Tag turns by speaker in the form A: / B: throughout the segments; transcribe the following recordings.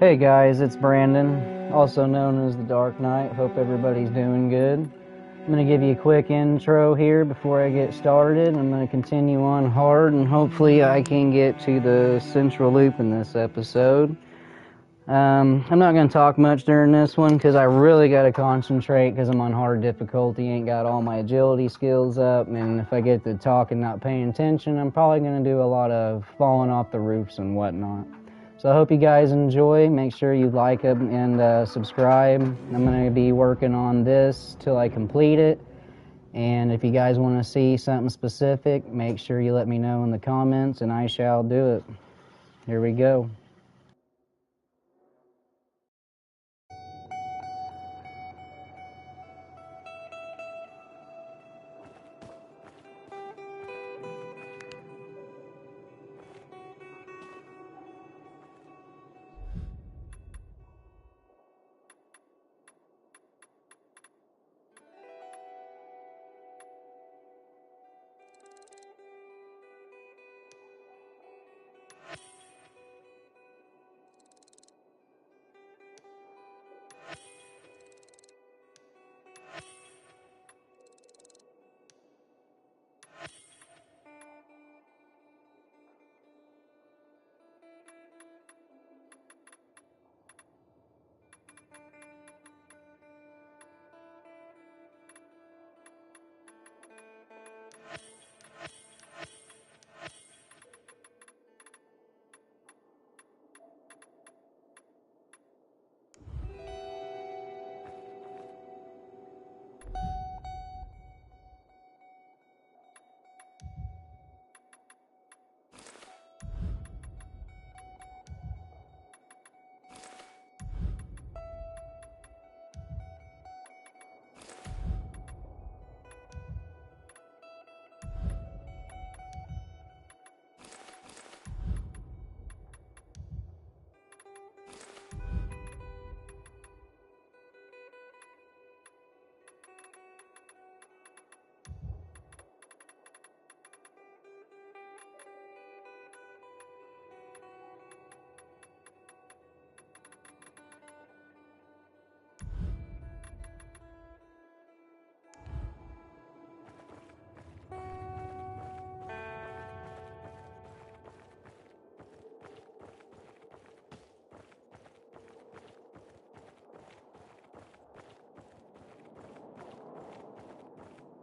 A: Hey guys, it's Brandon, also known as the Dark Knight. Hope everybody's doing good. I'm going to give you a quick intro here before I get started. I'm going to continue on hard and hopefully I can get to the central loop in this episode. I'm not going to talk much during this one because I really got to concentrate because I'm on hard difficulty, ain't got all my agility skills up, and if I get to talk and not paying attention, I'm probably going to do a lot of falling off the roofs and whatnot. So I hope you guys enjoy. Make sure you like and subscribe. I'm going to be working on this till I complete it. And if you guys want to see something specific, make sure you let me know in the comments and I shall do it. Here we go.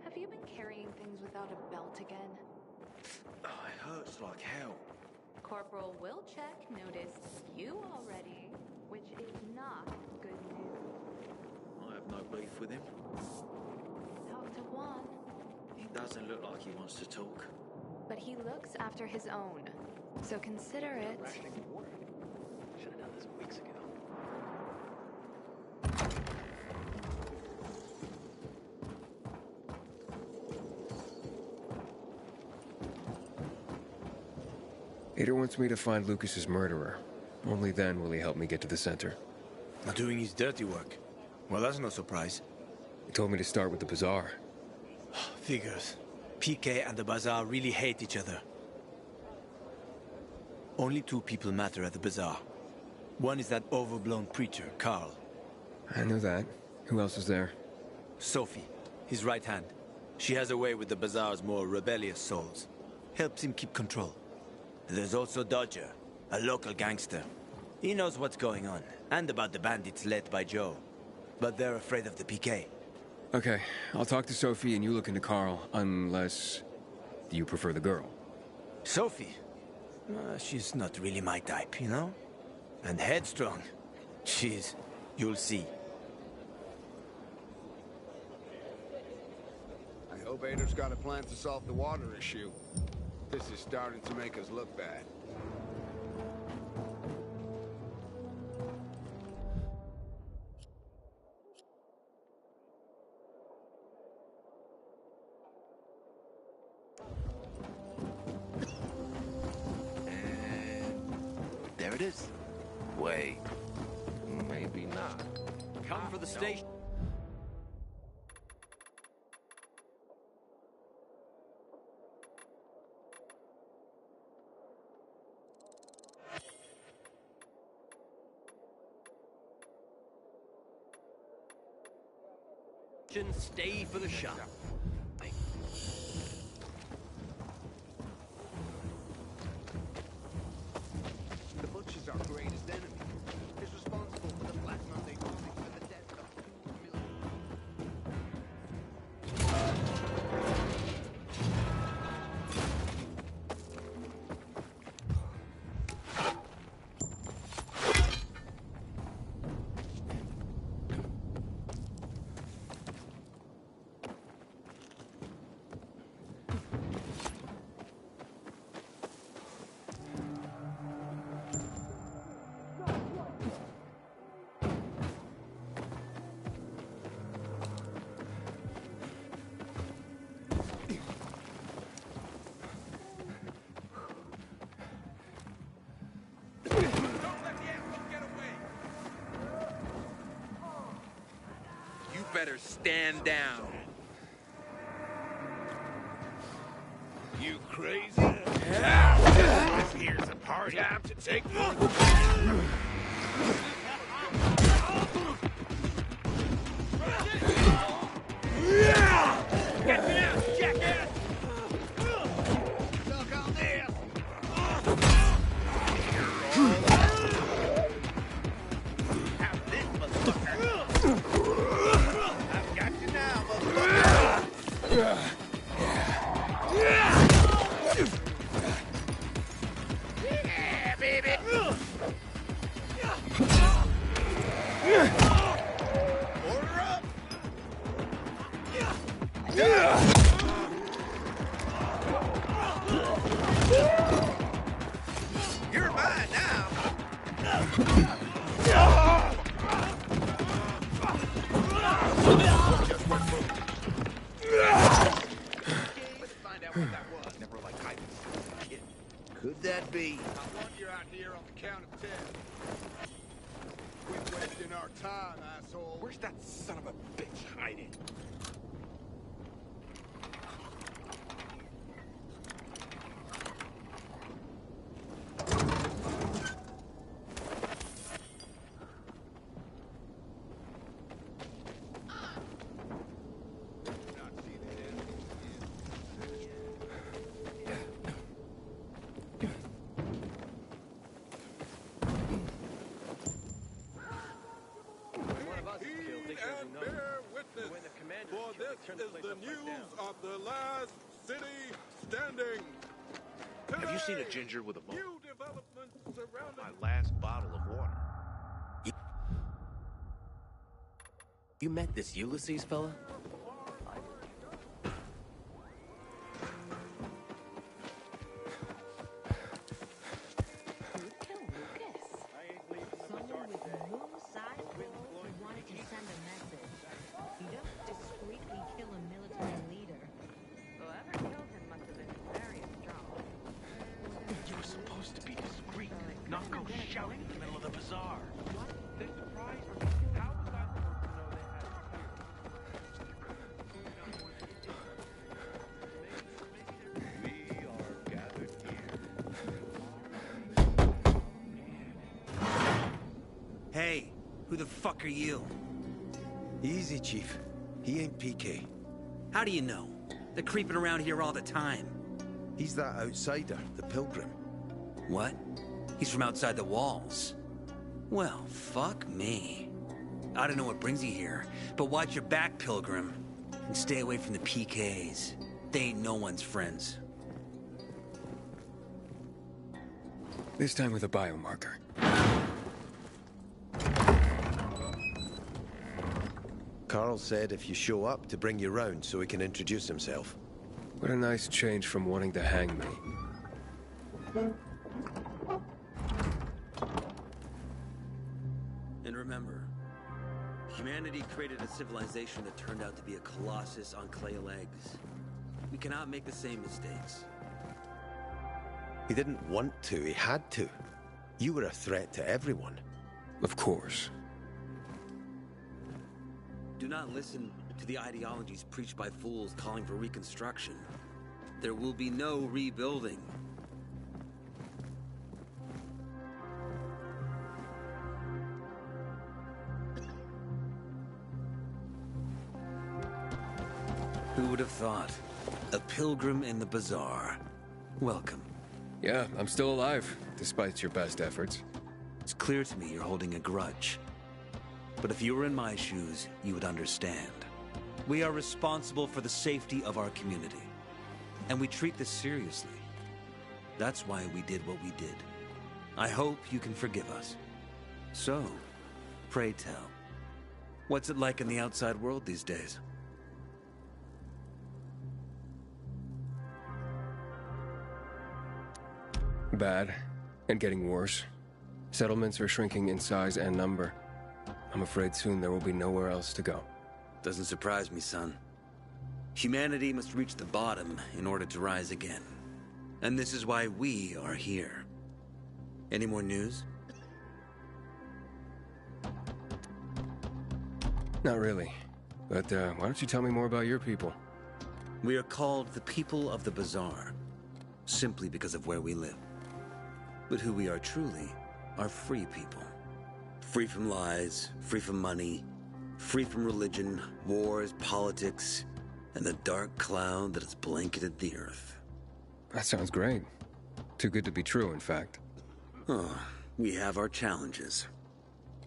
B: Have you been carrying things without a belt again?
C: Oh, it hurts like hell.
B: Corporal Wilczek noticed you already, which is not good news.
C: I have no beef with him.
B: Talk to Juan.
C: He doesn't look like he wants to talk.
B: But he looks after his own, so consider it.
D: Should have done this weeks ago.
E: Ader wants me to find Lucas's murderer. Only then will he help me get to the center.
F: Not doing his dirty work. Well, that's no surprise.
E: He told me to start with the bazaar.
F: Figures. PK and the bazaar really hate each other. Only two people matter at the bazaar. One is that overblown preacher, Carl.
E: I know that. Who else is there?
F: Sophie, his right hand. She has a way with the bazaar's more rebellious souls. Helps him keep control. There's also Dodger, a local gangster. He knows what's going on, and about the bandits led by Joe. But they're afraid of the PK.
E: Okay, I'll talk to Sophie and you look into Carl, unless you prefer the girl.
F: Sophie? She's not really my type, you know? And headstrong. She's... you'll see.
G: I hope Ader's got a plan to solve the water issue. This is starting to make us look bad.
C: There it is. Wait. Maybe not.
D: Come for the station. Stay for the shot.
G: The Butcher's our greatest enemy. He's responsible for the Black Monday bombing and the death of 2 million.
H: You better stand down.
G: You crazy? This here's a party. Time to take
D: Get me out, jackass!
G: Suck on this! Have this, motherfucker! I've got you now, motherfucker! Yeah, baby! Order up! You're mine now! Let's find out what that was. Never like hiding kid. Could that be? I want you out here on the count of 10. Quit wasting our time, asshole.
H: Where's that son of a bitch hiding?
G: Not see that enemy.
D: One of us is killed, they should
I: And
D: know.
I: bear witness,
D: When the commander
I: for
D: is killed,
I: this
D: they turn the
I: is
D: place
I: the
D: upside
I: news
D: down.
I: of the last city standing.
C: Have you seen a
I: Today,
C: ginger with a mo?
I: new developments surrounding
C: My last bottle of water.
D: You met this Ulysses fella?
J: Someone with moon-sized balls wanted to send a message. You don't discreetly kill a military leader.
B: Whoever killed him must have been very strong.
C: You were supposed to be discreet, not go shouting in the middle of the bazaar.
I: they surprised me. How was I supposed to know they had
C: We are gathered here.
F: Hey, who the fuck are you?
K: Easy, Chief. He ain't PK.
F: How do you know? They're creeping around here all the time.
K: He's that outsider, the pilgrim.
F: What? He's from outside the walls. Well, fuck me. I don't know what brings you here, but watch your back, Pilgrim. And stay away from the PKs. They ain't no one's friends.
E: This time with a biomarker.
K: Carl said if you show up to bring you round so he can introduce himself.
E: What a nice change from wanting to hang me.
F: And remember, humanity created a civilization that turned out to be a colossus on clay legs. We cannot make the same mistakes.
K: He didn't want to, he had to. You were a threat to everyone.
E: Of course.
F: Do not listen to the ideologies preached by fools calling for reconstruction. There will be no rebuilding. Who would have thought? A pilgrim in the bazaar. Welcome.
E: Yeah, I'm still alive, despite your best efforts.
F: It's clear to me you're holding a grudge. But if you were in my shoes, you would understand. We are responsible for the safety of our community. And we treat this seriously. That's why we did what we did. I hope you can forgive us. So, pray tell, what's it like in the outside world these days?
E: Bad, and getting worse. Settlements are shrinking in size and number. I'm afraid soon there will be nowhere else to go.
F: Doesn't surprise me, son. Humanity must reach the bottom in order to rise again. And this is why we are here. Any more news?
E: Not really. But why don't you tell me more about your people?
F: We are called the people of the bazaar, simply because of where we live. But who we are truly are free people. Free from lies, free from money, free from religion, wars, politics, and the dark cloud that has blanketed the earth.
E: That sounds great. Too good to be true, in fact.
F: Oh, we have our challenges.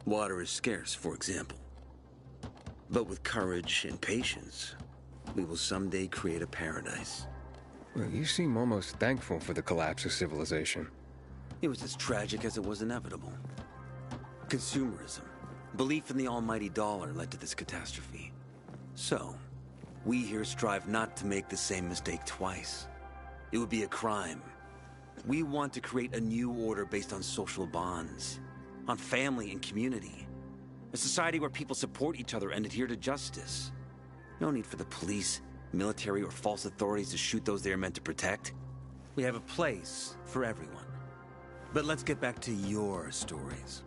F: Water is scarce, for example. But with courage and patience, we will someday create a paradise.
E: Well, you seem almost thankful for the collapse of civilization.
F: It was as tragic as it was inevitable. Consumerism, belief in the almighty dollar led to this catastrophe. So, we here strive not to make the same mistake twice. It would be a crime. We want to create a new order based on social bonds, on family and community. A society where people support each other and adhere to justice. No need for the police, military, or false authorities to shoot those they are meant to protect. We have a place for everyone. But let's get back to your stories.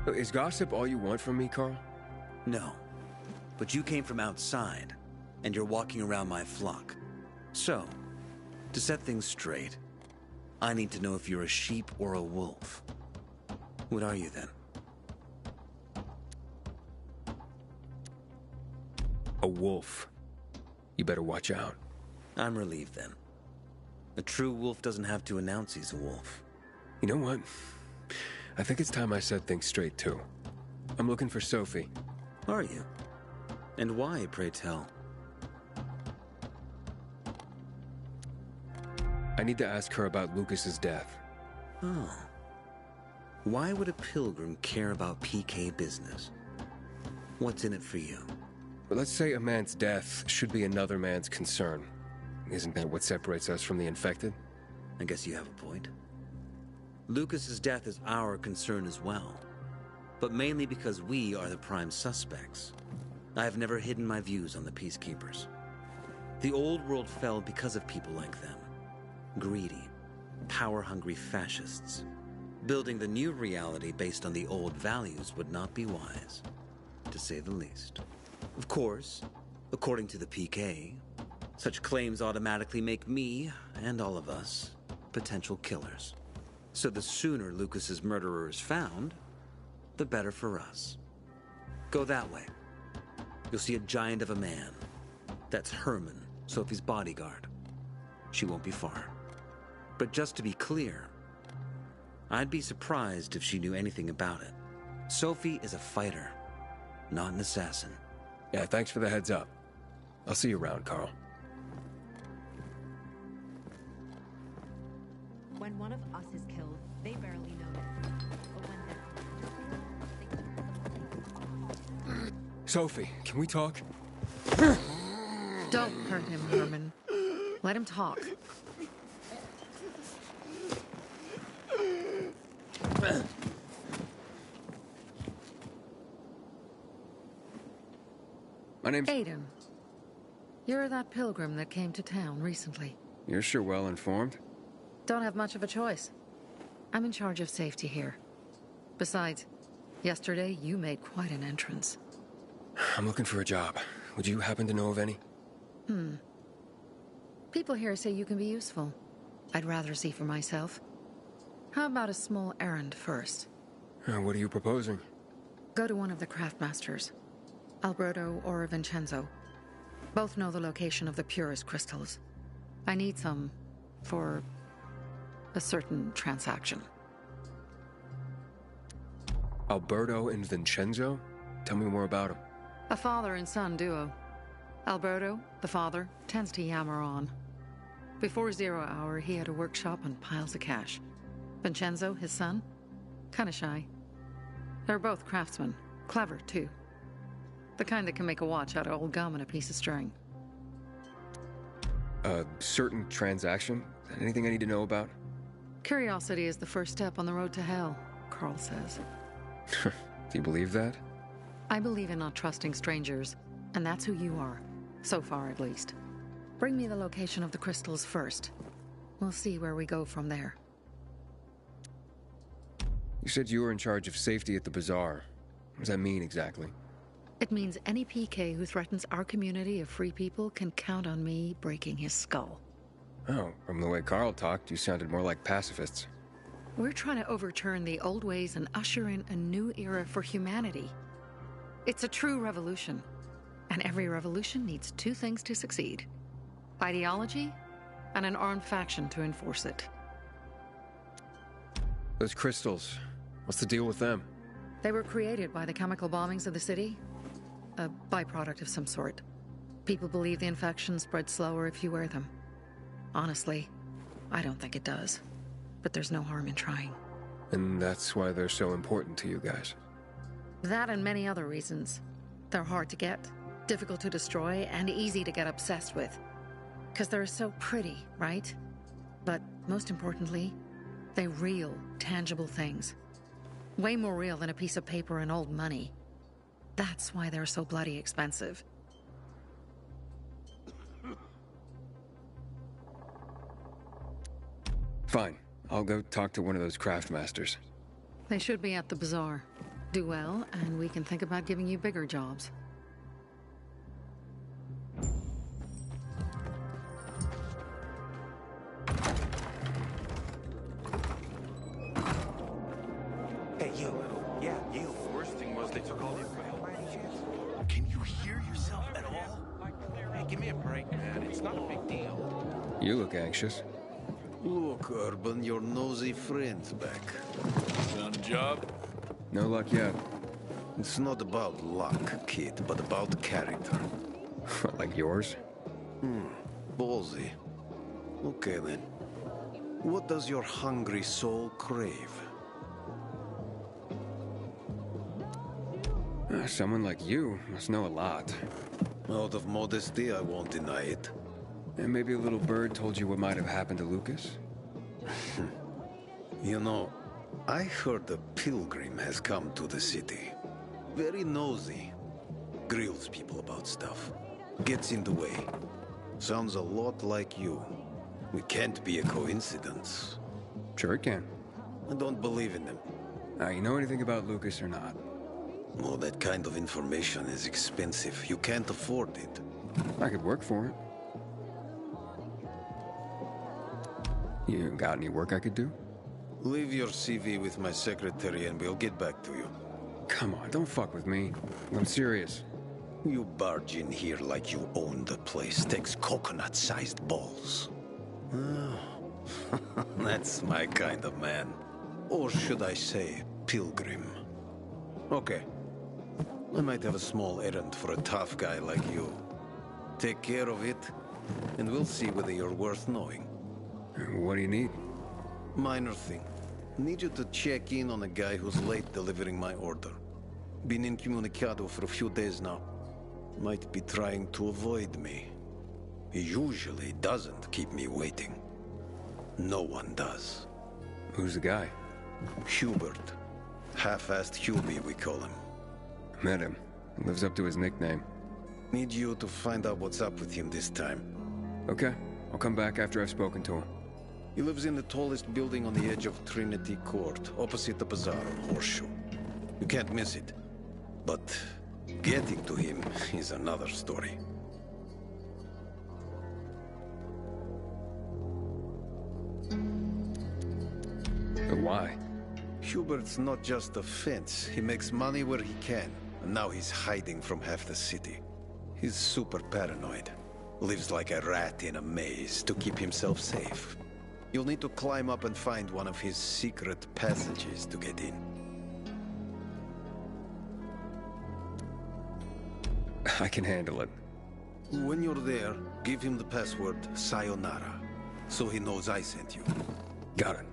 E: Is gossip all you want from me, Carl?
F: No. But you came from outside, and you're walking around my flock. So, to set things straight, I need to know if you're a sheep or a wolf. What are you then?
E: A wolf. You better watch out.
F: I'm relieved then. A true wolf doesn't have to announce he's a wolf.
E: You know what? I think it's time I said things straight, too. I'm looking for Sophie.
F: Are you? And why, pray tell?
E: I need to ask her about Lucas's death.
F: Oh. Why would a pilgrim care about PK business? What's in it for you?
E: But let's say a man's death should be another man's concern. Isn't that what separates us from the infected?
F: I guess you have a point. Lucas's death is our concern as well. But mainly because we are the prime suspects. I have never hidden my views on the Peacekeepers. The old world fell because of people like them. Greedy, power-hungry fascists. Building the new reality based on the old values would not be wise, to say the least. Of course, according to the PK, such claims automatically make me, and all of us, potential killers. So the sooner Lucas's murderer is found, the better for us. Go that way. You'll see a giant of a man. That's Herman, Sophie's bodyguard. She won't be far. But just to be clear, I'd be surprised if she knew anything about it. Sophie is a fighter, not an assassin.
E: Yeah, thanks for the heads up. I'll see you around, Carl.
J: When one of us is killed, they barely notice. But when they're
E: Sophie, can we talk?
L: Don't hurt him, Herman. Let him talk.
E: My name's...
L: Aiden. You're that pilgrim that came to town recently.
E: You're sure well informed.
L: Don't have much of a choice. I'm in charge of safety here. Besides, yesterday you made quite an entrance.
E: I'm looking for a job. Would you happen to know of any?
L: People here say you can be useful. I'd rather see for myself. How about a small errand first?
E: What are you proposing?
L: Go to one of the craftmasters. Alberto or Vincenzo. Both know the location of the purest crystals. I need some for a certain transaction.
E: Alberto and Vincenzo? Tell me more about them.
L: A father and son duo. Alberto, the father, tends to yammer on. Before 0 hour, he had a workshop and piles of cash. Vincenzo, his son, kinda shy. They're both craftsmen, clever too. The kind that can make a watch out of old gum and a piece of string.
E: A certain transaction? Anything I need to know about?
L: Curiosity is the first step on the road to hell, Carl says.
E: Do you believe that?
L: I believe in not trusting strangers, and that's who you are. So far, at least. Bring me the location of the crystals first. We'll see where we go from there.
E: You said you were in charge of safety at the bazaar. What does that mean exactly?
L: It means any PK who threatens our community of free people can count on me breaking his skull.
E: Oh, from the way Carl talked, you sounded more like pacifists.
L: We're trying to overturn the old ways and usher in a new era for humanity. It's a true revolution. And every revolution needs two things to succeed: ideology and an armed faction to enforce it.
E: Those crystals, what's the deal with them?
L: They were created by the chemical bombings of the city. A byproduct of some sort. People believe the infection spreads slower if you wear them. Honestly, I don't think it does. But there's no harm in trying.
E: And that's why they're so important to you guys.
L: That and many other reasons. They're hard to get, difficult to destroy, and easy to get obsessed with. Because they're so pretty, right? But most importantly, they're real, tangible things. Way more real than a piece of paper and old money. That's why they're so bloody expensive.
E: Fine. I'll go talk to one of those craft masters.
L: They should be at the bazaar. Do well, and we can think about giving you bigger jobs.
G: Hey, you. Yeah, you.
C: Worst thing was they took all the equipment. Can you hear yourself at all? Hey, give me a break, man. It's not a big deal.
E: You look anxious.
K: Look, Urban, your nosy friend's back.
C: Found a job?
E: No luck yet.
K: It's not about luck, kid, but about character.
E: Like yours?
K: Ballsy. Okay, then. What does your hungry soul crave?
E: Someone like you must know a lot.
K: Out of modesty, I won't deny it.
E: And maybe a little bird told you what might have happened to Lucas?
K: You know, I heard a pilgrim has come to the city. Very nosy. Grills people about stuff. Gets in the way. Sounds a lot like you. It can't be a coincidence.
E: Sure it can.
K: I don't believe in them.
E: Now, you know anything about Lucas or not?
K: Oh, that kind of information is expensive. You can't afford it.
E: I could work for it. You got any work I could do?
K: Leave your CV with my secretary and we'll get back to you.
E: Come on, don't fuck with me. I'm serious.
K: You barge in here like you own the place. Takes coconut-sized balls. That's my kind of man. Or should I say, pilgrim. Okay. I might have a small errand for a tough guy like you. Take care of it, and we'll see whether you're worth knowing.
E: What do you need?
K: Minor thing. Need you to check in on a guy who's late delivering my order. Been incommunicado for a few days now. Might be trying to avoid me. He usually doesn't keep me waiting. No one does.
E: Who's the guy?
K: Hubert. Half-assed Hubie, we call him.
E: Met him. Lives up to his nickname.
K: Need you to find out what's up with him this time.
E: Okay. I'll come back after I've spoken to him.
K: He lives in the tallest building on the edge of Trinity Court, opposite the Bazaar on Horseshoe. You can't miss it. But getting to him is another story.
E: But why?
K: Hubert's not just a fence. He makes money where he can. and now he's hiding from half the city. He's super paranoid. Lives like a rat in a maze to keep himself safe. You'll need to climb up and find one of his secret passages to get in.
E: I can handle it.
K: When you're there, give him the password Sayonara, so he knows I sent you.
E: Got it.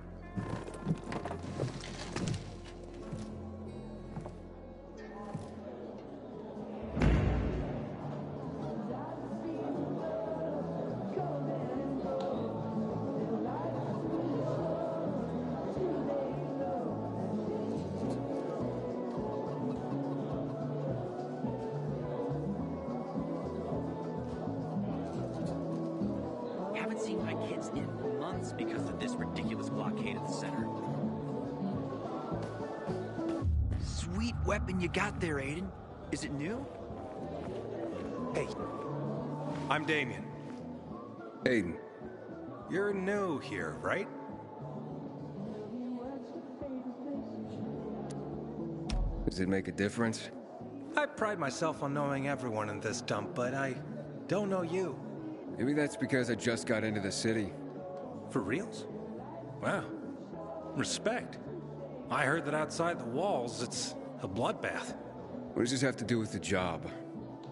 M: Haven't seen my kids in months because of this ridiculous blockade at the center. Sweet weapon you got there, Aiden. Is it new?
N: Hey, I'm Damien.
E: Aiden.
N: You're new here, right?
E: Does it make a difference?
N: I pride myself on knowing everyone in this dump, but I don't know you.
E: Maybe that's because I just got into the city.
N: For reals? Wow. Respect. I heard that outside the walls, it's a bloodbath.
E: What does this have to do with the job?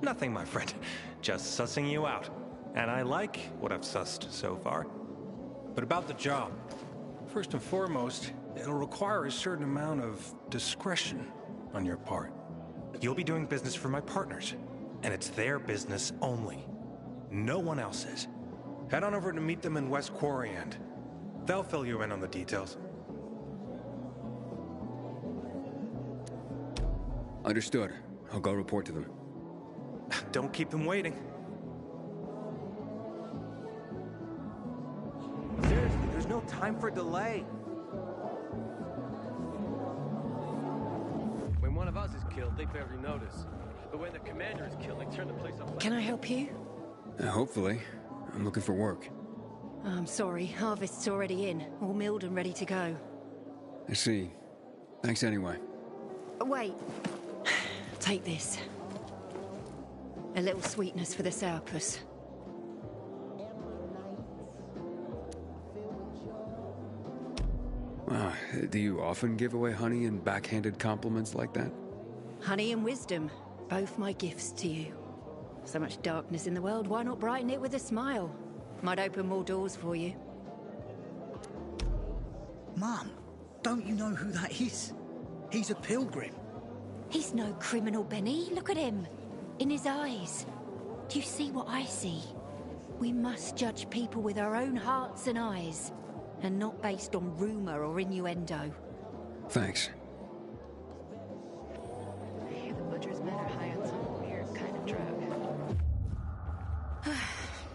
N: Nothing, my friend. Just sussing you out. And I like what I've sussed so far. But about the job. First and foremost, it'll require a certain amount of discretion on your part. You'll be doing business for my partners, and it's their business only. No one else's. Head on over to meet them in West Quarry End. They'll fill you in on the details.
E: Understood. I'll go report to them.
N: Don't keep them waiting.
M: Seriously, there's no time for delay.
D: When one of us is killed, they barely notice. But when the commander is killed, they turn the place up.
L: Can I help you?
E: Hopefully. I'm looking for work.
L: I'm sorry, harvest's already in, all milled and ready to go.
E: I see. Thanks anyway.
L: Wait. Take this. A little sweetness for the sourpuss.
E: Wow, do you often give away honey and backhanded compliments like that?
L: Honey and wisdom, both my gifts to you. So much darkness in the world, why not brighten it with a smile? Might open more doors for you.
O: Mum, don't you know who that is? He's a pilgrim.
P: He's no criminal, Benny. Look at him. In his eyes. Do you see what I see? We must judge people with our own hearts and eyes, and not based on rumor or innuendo.
E: Thanks.
L: The butcher's men are high on some weird kind of drug.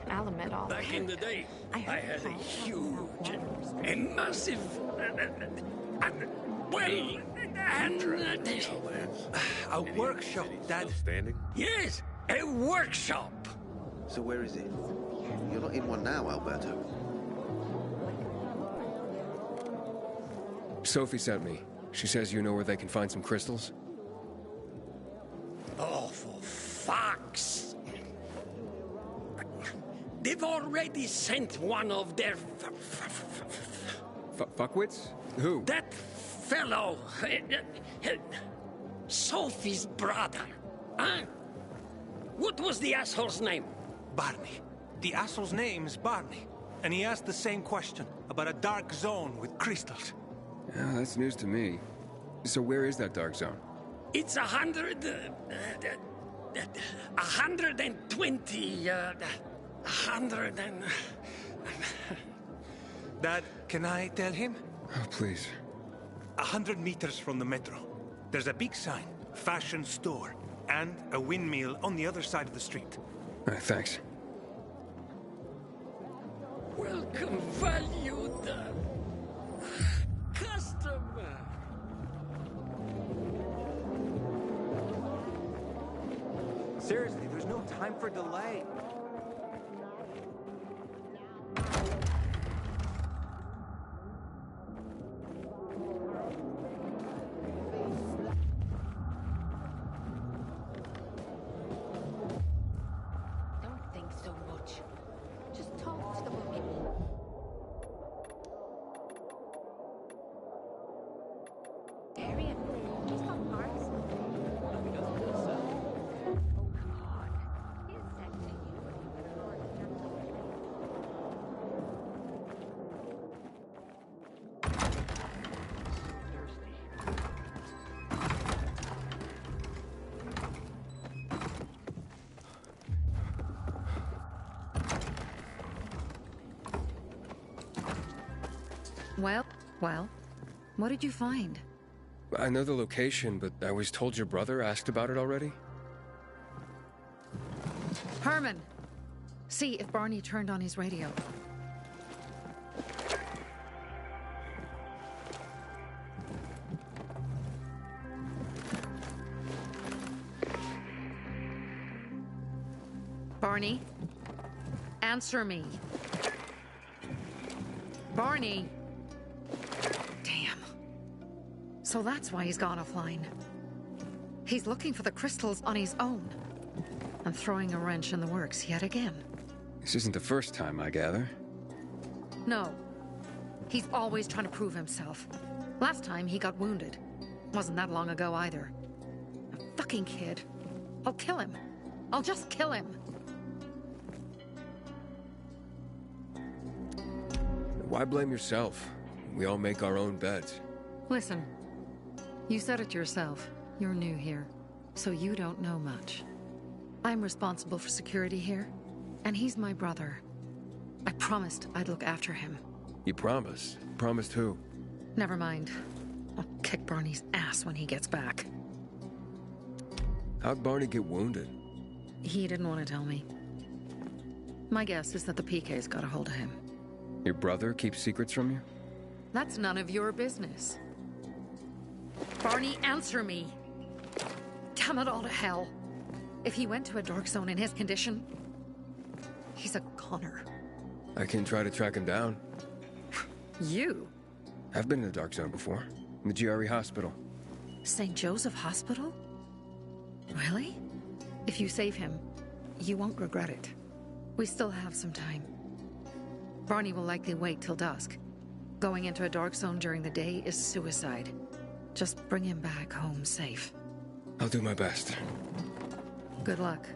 L: I'll admit all
Q: Back in the day, I had a huge, a massive,
N: a workshop, Dad.
Q: Standing? Yes, a workshop.
G: So where is it? You're not in one now, Alberto.
E: Sophie sent me. She says you know where they can find some crystals?
Q: Oh, for fuck's... They've already sent one of their...
E: Fuckwits? Who?
Q: That fellow... Sophie's brother. Huh? What was the asshole's name?
N: Barney. The asshole's name's Barney. And he asked the same question about a dark zone with crystals.
E: Yeah, that's news to me. So where is that dark zone?
Q: It's 120... 100 and...
N: Dad, can I tell him?
E: Oh, please.
N: 100 meters from the metro. There's a big sign, fashion store, and a windmill on the other side of the street.
E: Thanks.
Q: Welcome, valued customer.
M: Seriously, there's no time for delay.
L: Well, what did you find?
E: I know the location, but I was told your brother asked about it already.
L: Herman! See if Barney turned on his radio. Barney? Answer me. Barney! Damn. So that's why he's gone offline. He's looking for the crystals on his own. And throwing a wrench in the works yet again.
E: This isn't the first time, I gather.
L: No. He's always trying to prove himself. Last time he got wounded. Wasn't that long ago either. A fucking kid. I'll kill him. I'll just kill him.
E: Why blame yourself? We all make our own beds.
L: Listen. You said it yourself. You're new here. So you don't know much. I'm responsible for security here. And he's my brother. I promised I'd look after him.
E: You promised? Promised who?
L: Never mind. I'll kick Barney's ass when he gets back.
E: How'd Barney get wounded?
L: He didn't want to tell me. My guess is that the PK's got a hold of him.
E: Your brother keeps secrets from you?
L: That's none of your business. Barney, answer me! Damn it all to hell! If he went to a dark zone in his condition, he's a goner.
E: I can try to track him down.
L: You?
E: I've been in a dark zone before. In the GRE hospital.
L: St. Joseph Hospital? Really? If you save him, you won't regret it. We still have some time. Barney will likely wait till dusk. Going into a dark zone during the day is suicide. Just bring him back home safe.
E: I'll do my best.
L: Good luck.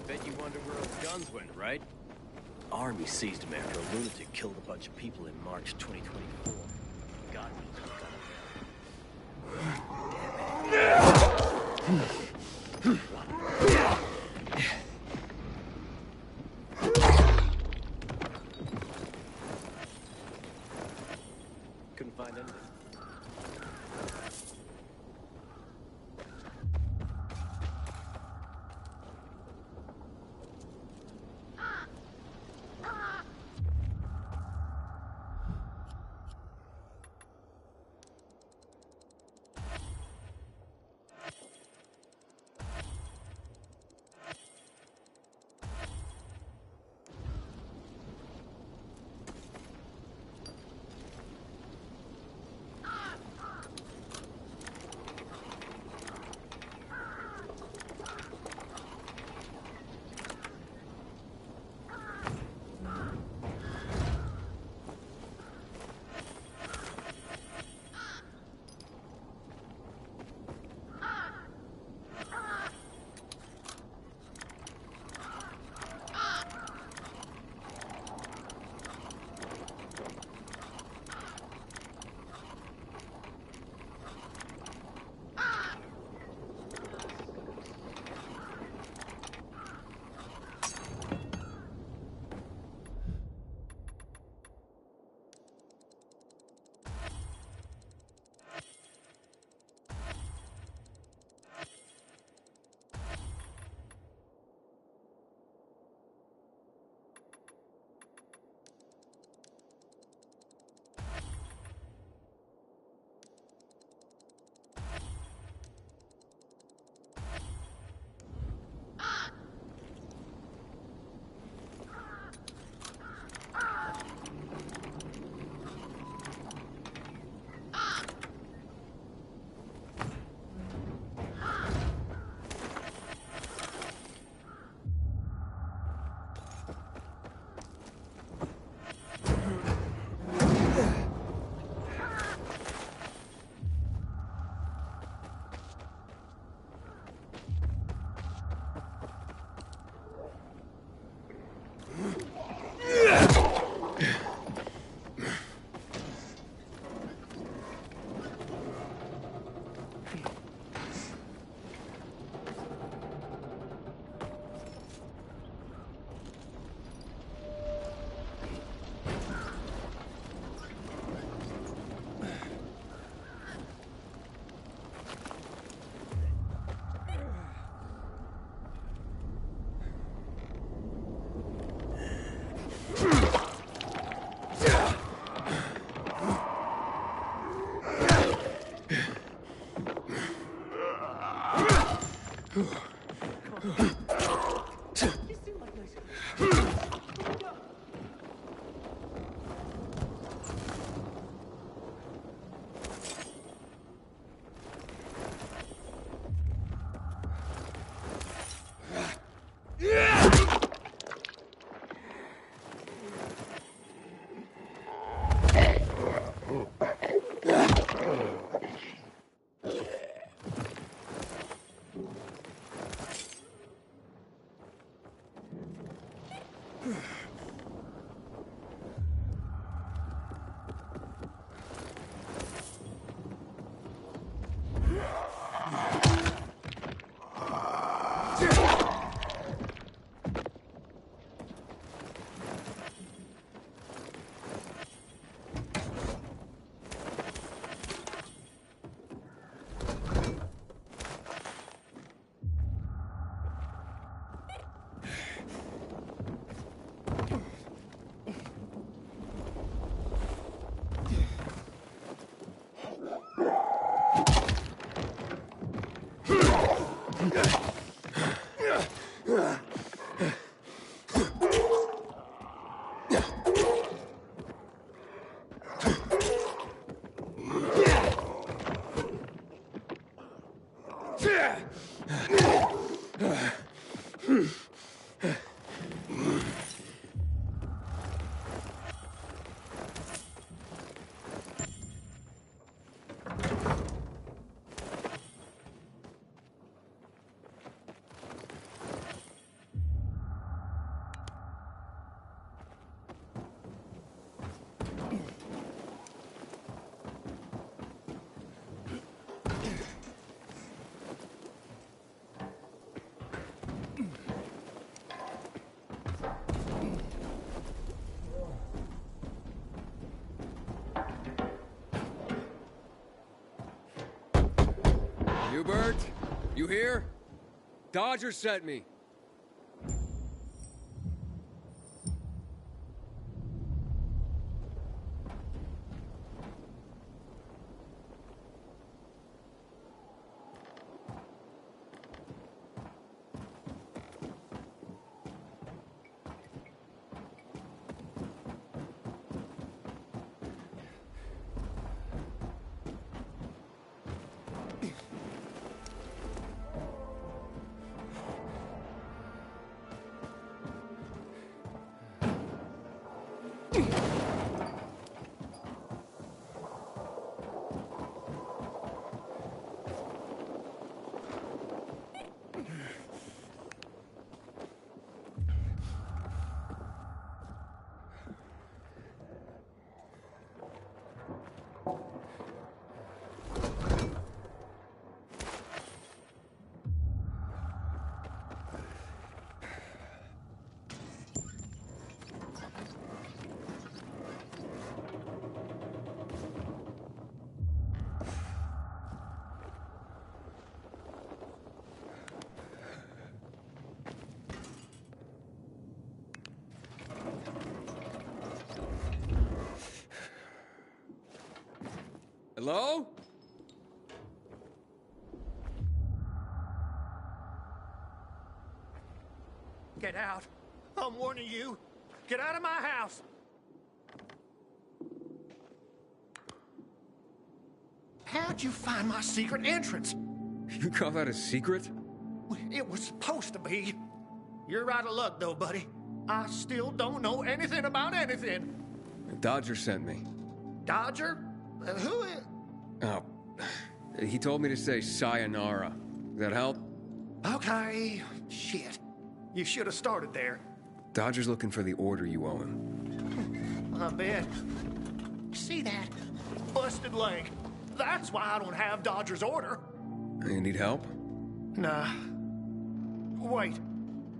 D: Bet you wonder where those guns went, right? Army seized them after a lunatic killed a bunch of people in March 2024. God knows what got Couldn't find anything.
E: Hubert, you here? Dodger sent me. Hello?
Q: Get out. I'm warning you. Get out of my house. How'd you find my secret entrance?
E: You call that a secret?
Q: It was supposed to be. You're out of luck, though, buddy. I still don't know anything about anything.
E: Dodger sent me.
Q: Dodger? Who is...
E: Oh, he told me to say sayonara. Does that help?
Q: Okay. Shit. You should have started there.
E: Dodger's looking for the order you owe him.
Q: I bet. See that? Busted leg. That's why I don't have Dodger's order.
E: You need help?
Q: Nah. Wait.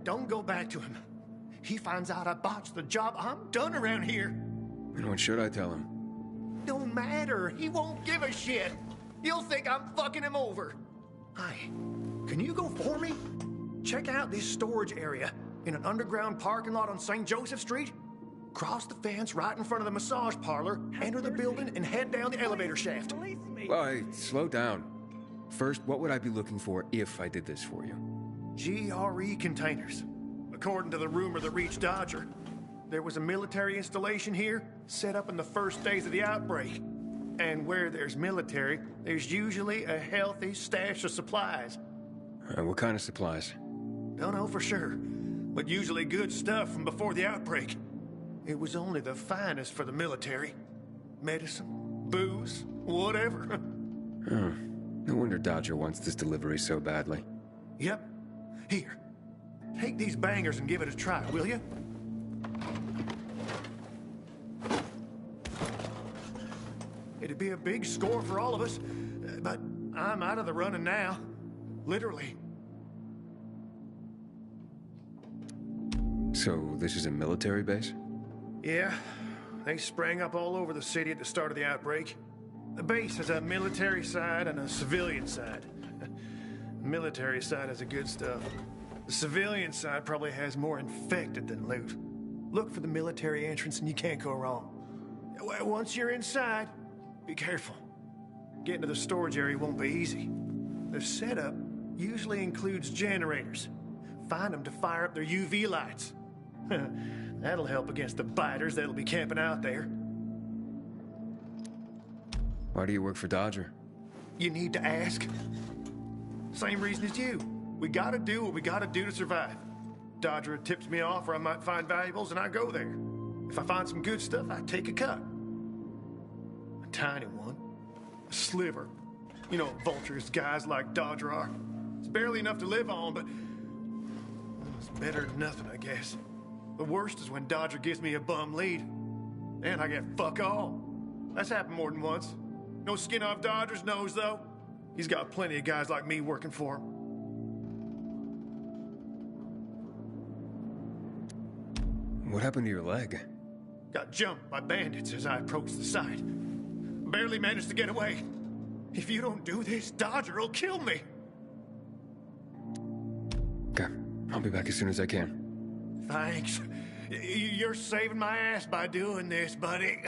Q: Don't go back to him. He finds out I botched the job, I'm done around here.
E: And what should I tell him?
Q: Don't matter. He won't give a shit. He'll think I'm fucking him over. Hi. Can you go for me? Check out this storage area in an underground parking lot on St. Joseph Street. Cross the fence right in front of the massage parlor, enter the building, and head down the elevator shaft.
E: Well, hey, slow down. First, what would I be looking for if I did this for you?
Q: GRE containers. According to the rumor that reached Dodger, there was a military installation here set up in the first days of the outbreak. And where there's military, there's usually a healthy stash of supplies.
E: What kind of supplies?
Q: Don't know for sure, but usually good stuff from before the outbreak. It was only the finest for the military. Medicine, booze, whatever.
E: Oh, no wonder Dodger wants this delivery so badly.
Q: Yep. Here, take these bangers and give it a try, will you? It'd be a big score for all of us, but I'm out of the running now. Literally.
E: So, this is a military base?
Q: Yeah, they sprang up all over the city at the start of the outbreak. The base has a military side and a civilian side. The military side has the good stuff. The civilian side probably has more infected than loot. Look for the military entrance and you can't go wrong. Once you're inside, be careful. Getting to the storage area won't be easy. The setup usually includes generators. Find them to fire up their UV lights. That'll help against the biters that'll be camping out there.
E: Why do you work for Dodger?
Q: You need to ask. Same reason as you. We gotta do what we gotta do to survive. Dodger tips me off where I might find valuables and I go there. If I find some good stuff, I take a cut. A tiny one. A sliver. You know what vultures guys like Dodger are. It's barely enough to live on, but it's better than nothing, I guess. The worst is when Dodger gives me a bum lead. And I get fuck all. That's happened more than once. No skin off Dodger's nose, though. He's got plenty of guys like me working for him.
E: What happened to your leg?
Q: Got jumped by bandits as I approached the site. Barely managed to get away. If you don't do this, Dodger will kill me.
E: Okay, I'll be back as soon as I can.
Q: Thanks. You're saving my ass by doing this, buddy.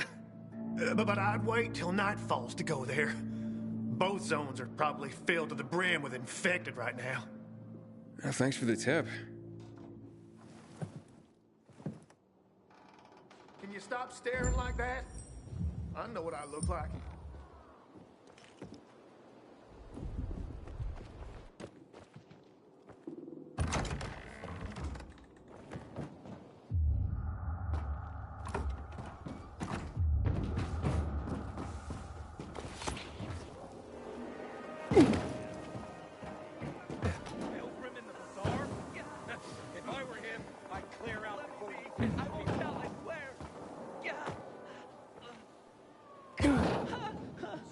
Q: But I'd wait till night falls to go there. Both zones are probably filled to the brim with infected right now.
E: Thanks for the tip.
Q: Can you stop staring like that? I know what I look like.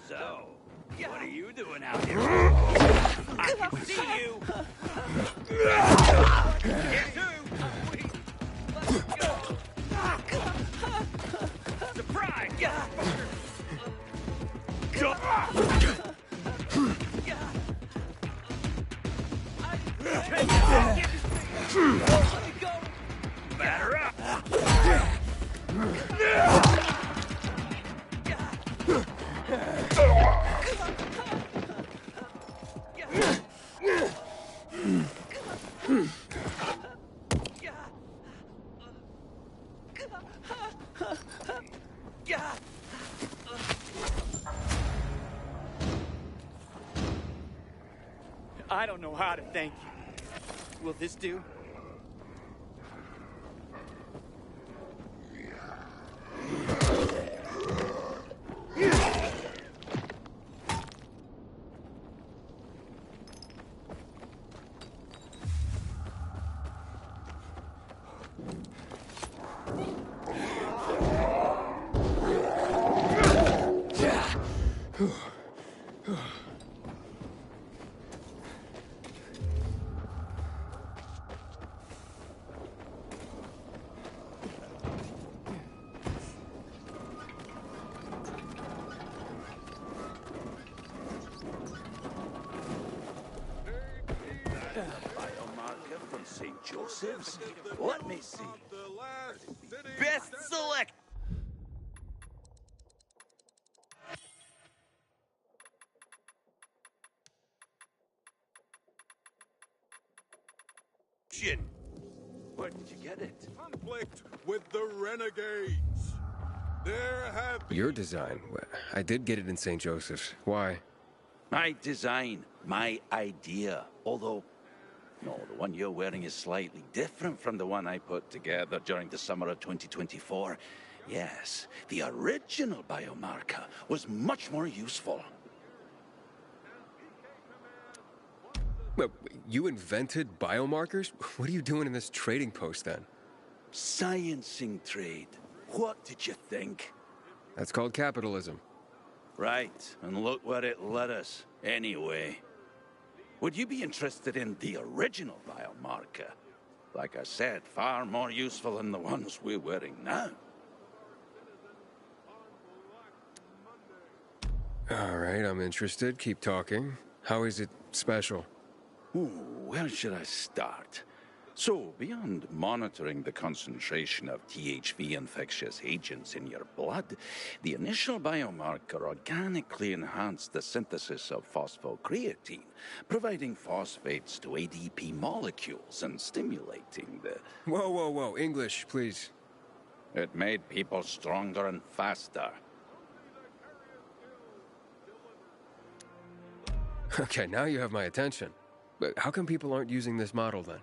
M: So, what are you doing out here? I can see you. Get two. Let's go. Surprise! Batter up.
R: I don't know how to thank you. Will this do?
M: Biomarker from St. Joseph's. Let me see.
R: Best select.
H: information.
M: Where did you get it?
H: Conflict with the renegades. There have been...
E: Your design. I did get it in St. Joseph's. Why?
M: My design, my idea. Although, no, the one you're wearing is slightly different from the one I put together during the summer of 2024. Yes, the original biomarker was much more useful.
E: Well, you invented biomarkers? What are you doing in this trading post then?
M: Sciencing trade. What did you think?
E: That's called capitalism.
M: Right, and look where it led us, anyway. Would you be interested in the original biomarker? Like I said, far more useful than the ones we're wearing now.
E: All right, I'm interested. Keep talking. How is it special?
M: Ooh, where should I start? So, beyond monitoring the concentration of THV infectious agents in your blood, the initial biomarker organically enhanced the synthesis of phosphocreatine, providing phosphates to ADP molecules and stimulating the...
E: Whoa, whoa, whoa. English, please.
M: It made people stronger and faster.
E: Okay, now you have my attention. But how come people aren't using this model then?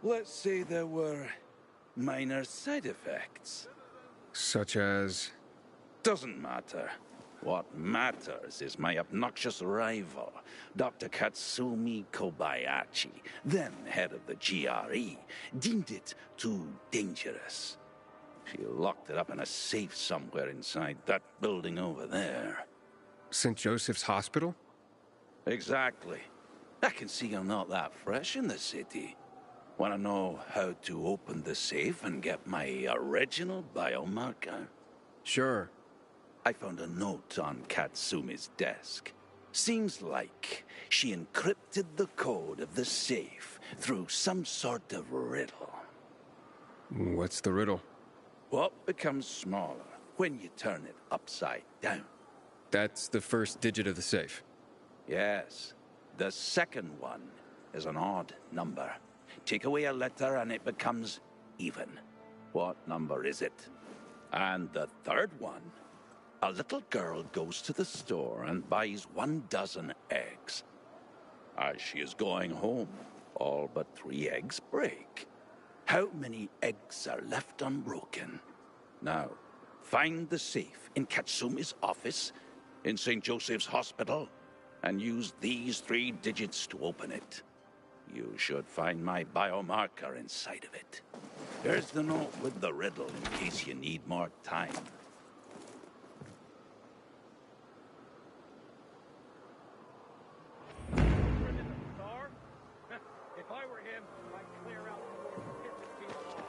M: Let's say there were minor side effects.
E: Such as?
M: Doesn't matter. What matters is my obnoxious rival, Dr. Katsumi Kobayashi, then head of the GRE, deemed it too dangerous. She locked it up in a safe somewhere inside that building over there.
E: St. Joseph's Hospital?
M: Exactly. I can see you're not that fresh in the city. Want to know how to open the safe and get my original biomarker?
E: Sure.
M: I found a note on Katsumi's desk. Seems like she encrypted the code of the safe through some sort of riddle.
E: What's the riddle?
M: What becomes smaller when you turn it upside down?
E: That's the first digit of the safe.
M: Yes. The second one is an odd number. Take away a letter and it becomes even. What number is it? And the third one? A little girl goes to the store and buys 12 eggs. As she is going home, all but 3 eggs break. How many eggs are left unbroken? Now, find the safe in Katsumi's office, in St. Joseph's Hospital, and use these 3 digits to open it. You should find my biomarker inside of it. Here's the note with the riddle in case you need more time.
I: If I were him, I'd clear out before he pisses people off.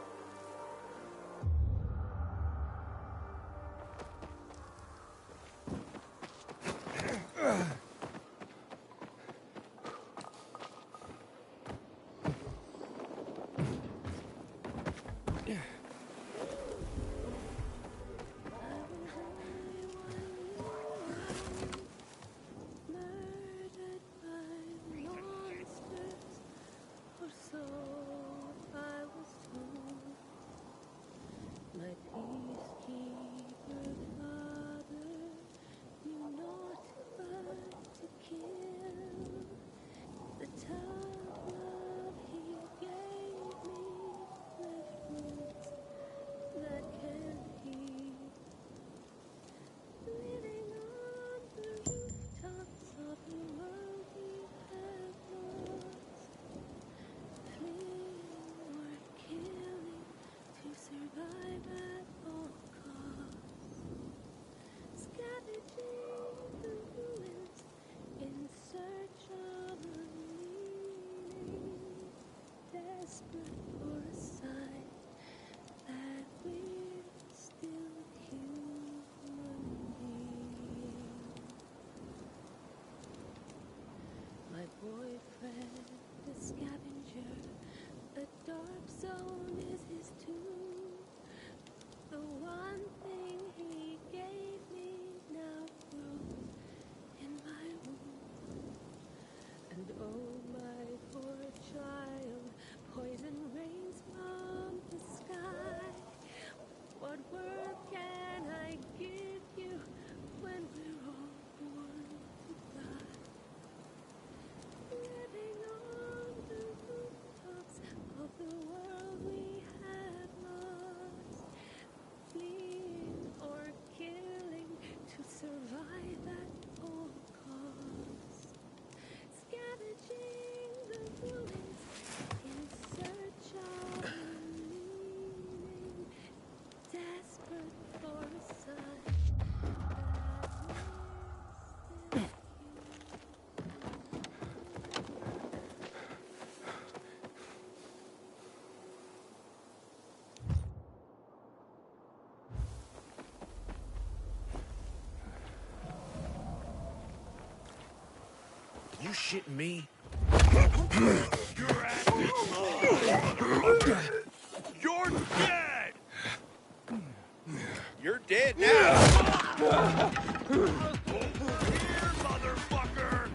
S: Boyfriend, the scavenger, a dark zone is his tomb. The one thing he gave me now grows in my womb. And oh, my poor child, poison
C: shitting me? You're dead! You're dead now! Over here, motherfucker!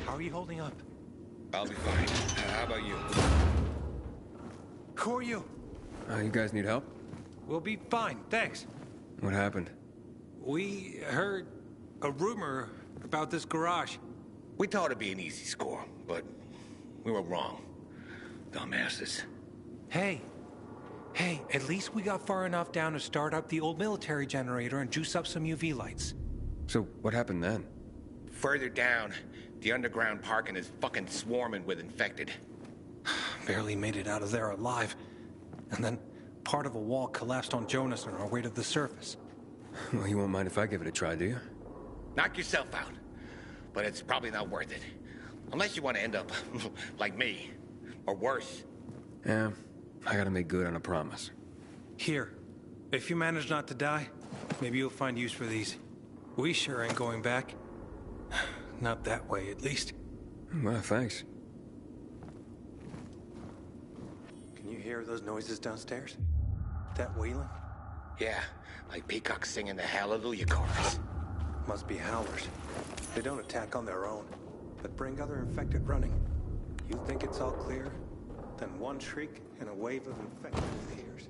N: How are you holding up?
E: I'll be fine. How about you?
N: Who are you?
E: You guys need help?
N: We'll be fine, thanks.
E: What happened?
N: We heard a rumor about this garage.
T: We thought it'd be an easy score, but we were wrong. Dumbasses.
N: Hey, at least we got far enough down to start up the old military generator and juice up some UV lights.
E: So, what happened then?
T: Further down, the underground parking is fucking swarming with infected.
N: Barely made it out of there alive. And then part of a wall collapsed on Jonas on our way to the surface.
E: Well, you won't mind if I give it a try, do you?
T: Knock yourself out. But it's probably not worth it. Unless you want to end up like me. Or worse.
E: Yeah, I gotta make good on a promise.
N: Here, if you manage not to die, maybe you'll find use for these. We sure ain't going back. Not that way, at least.
E: Well, thanks.
N: Can you hear those noises downstairs? That wailing?
T: Yeah, like peacocks singing the Hallelujah chorus.
N: Must be howlers. They don't attack on their own, but bring other infected running. You think it's all clear? Then one shriek and a wave of infected appears.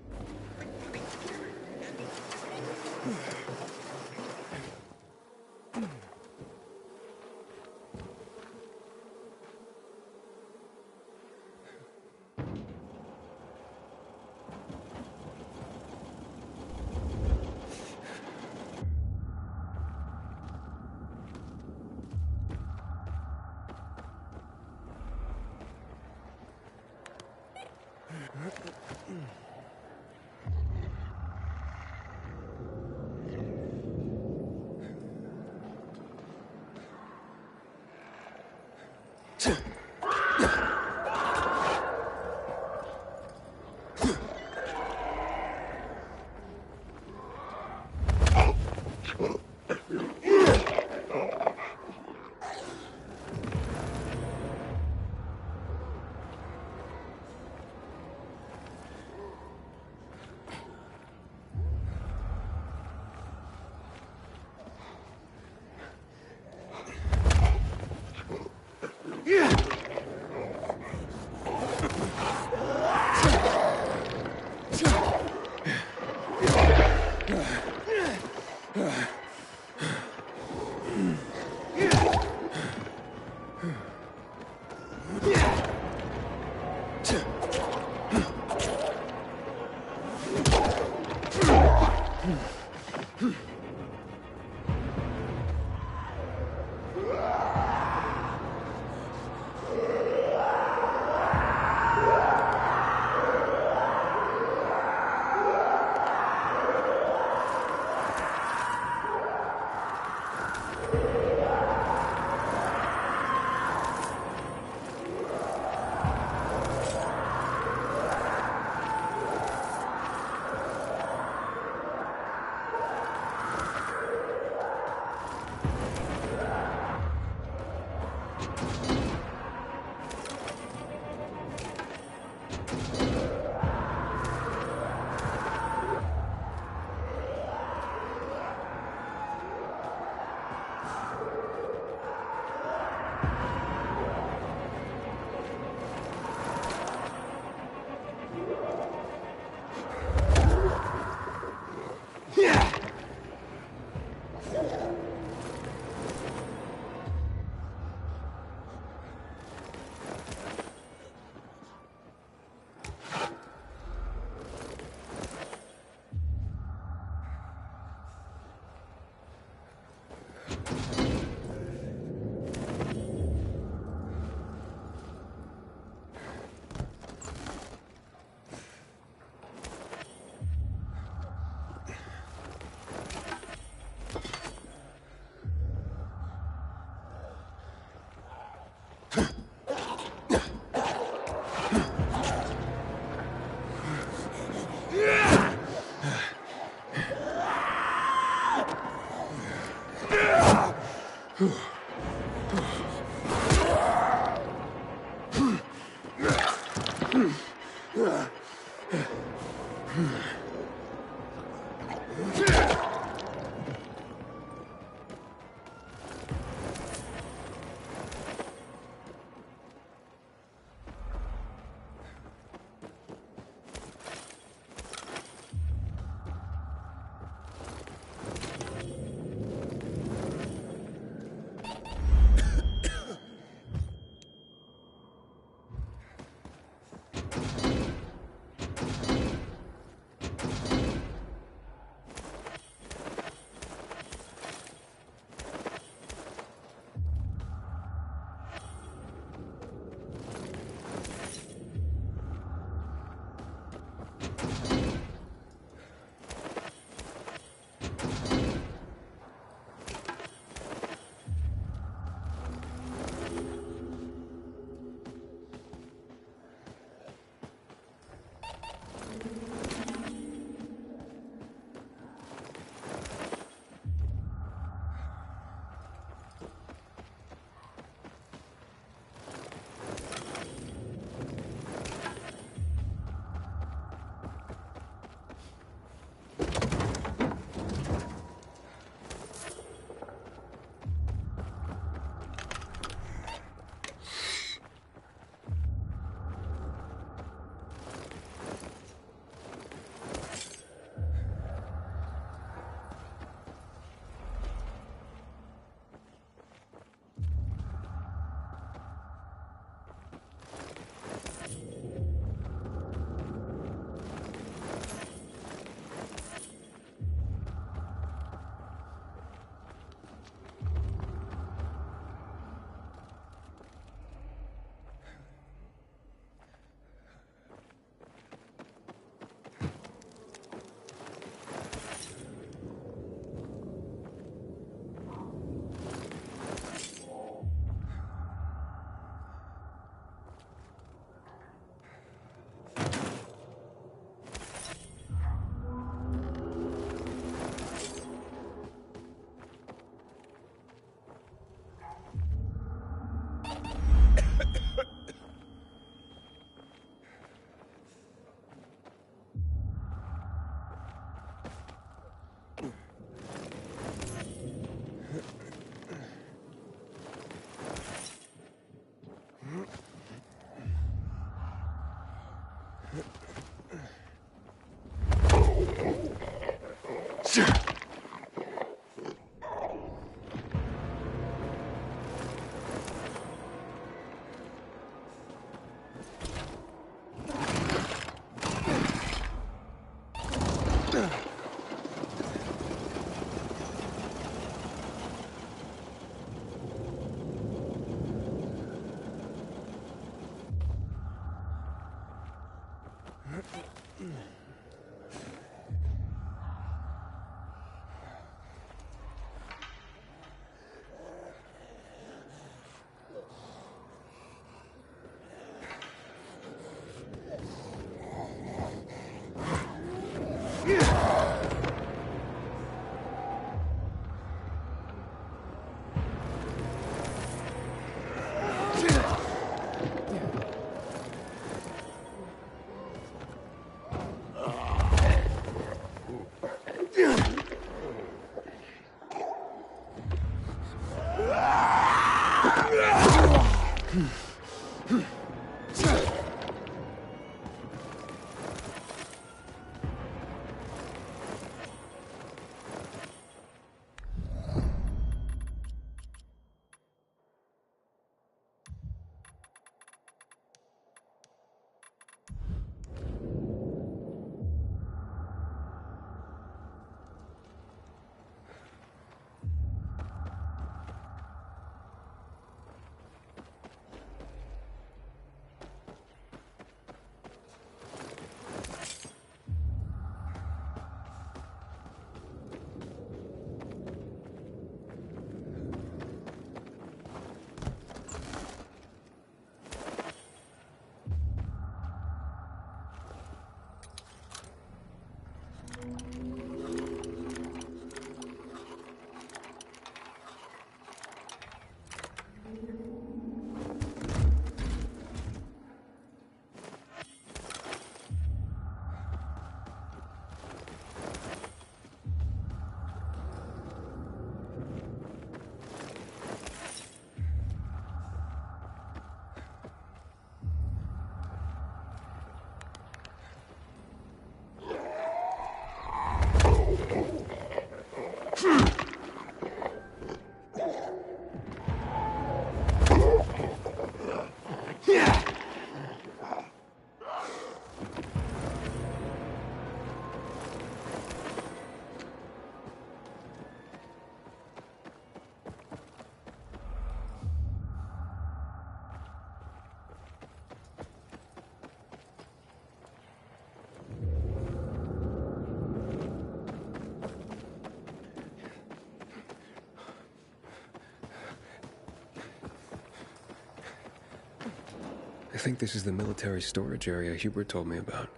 E: I think this is the military storage area Hubert told me about.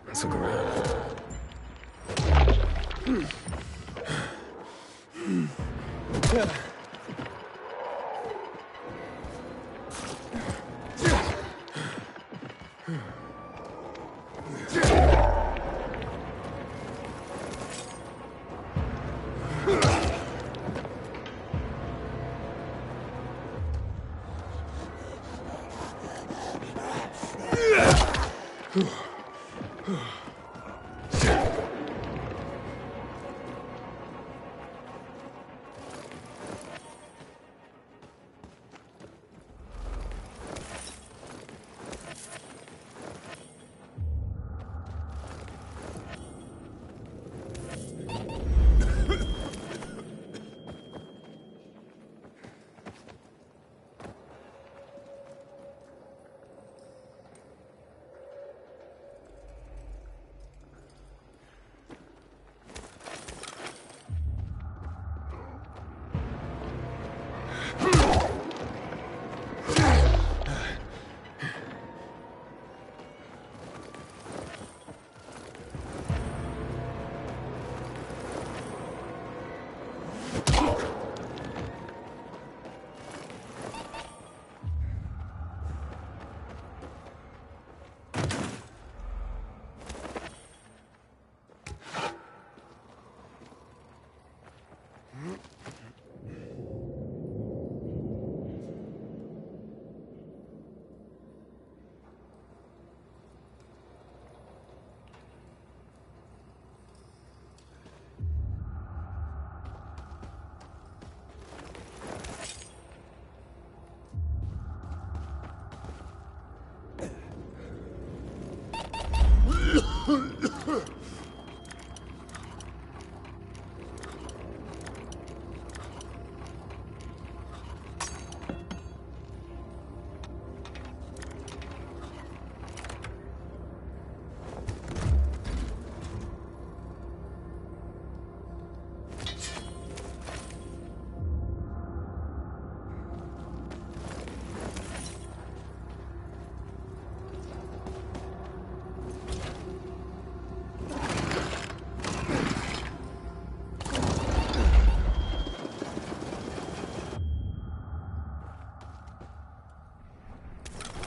E: Let's look around.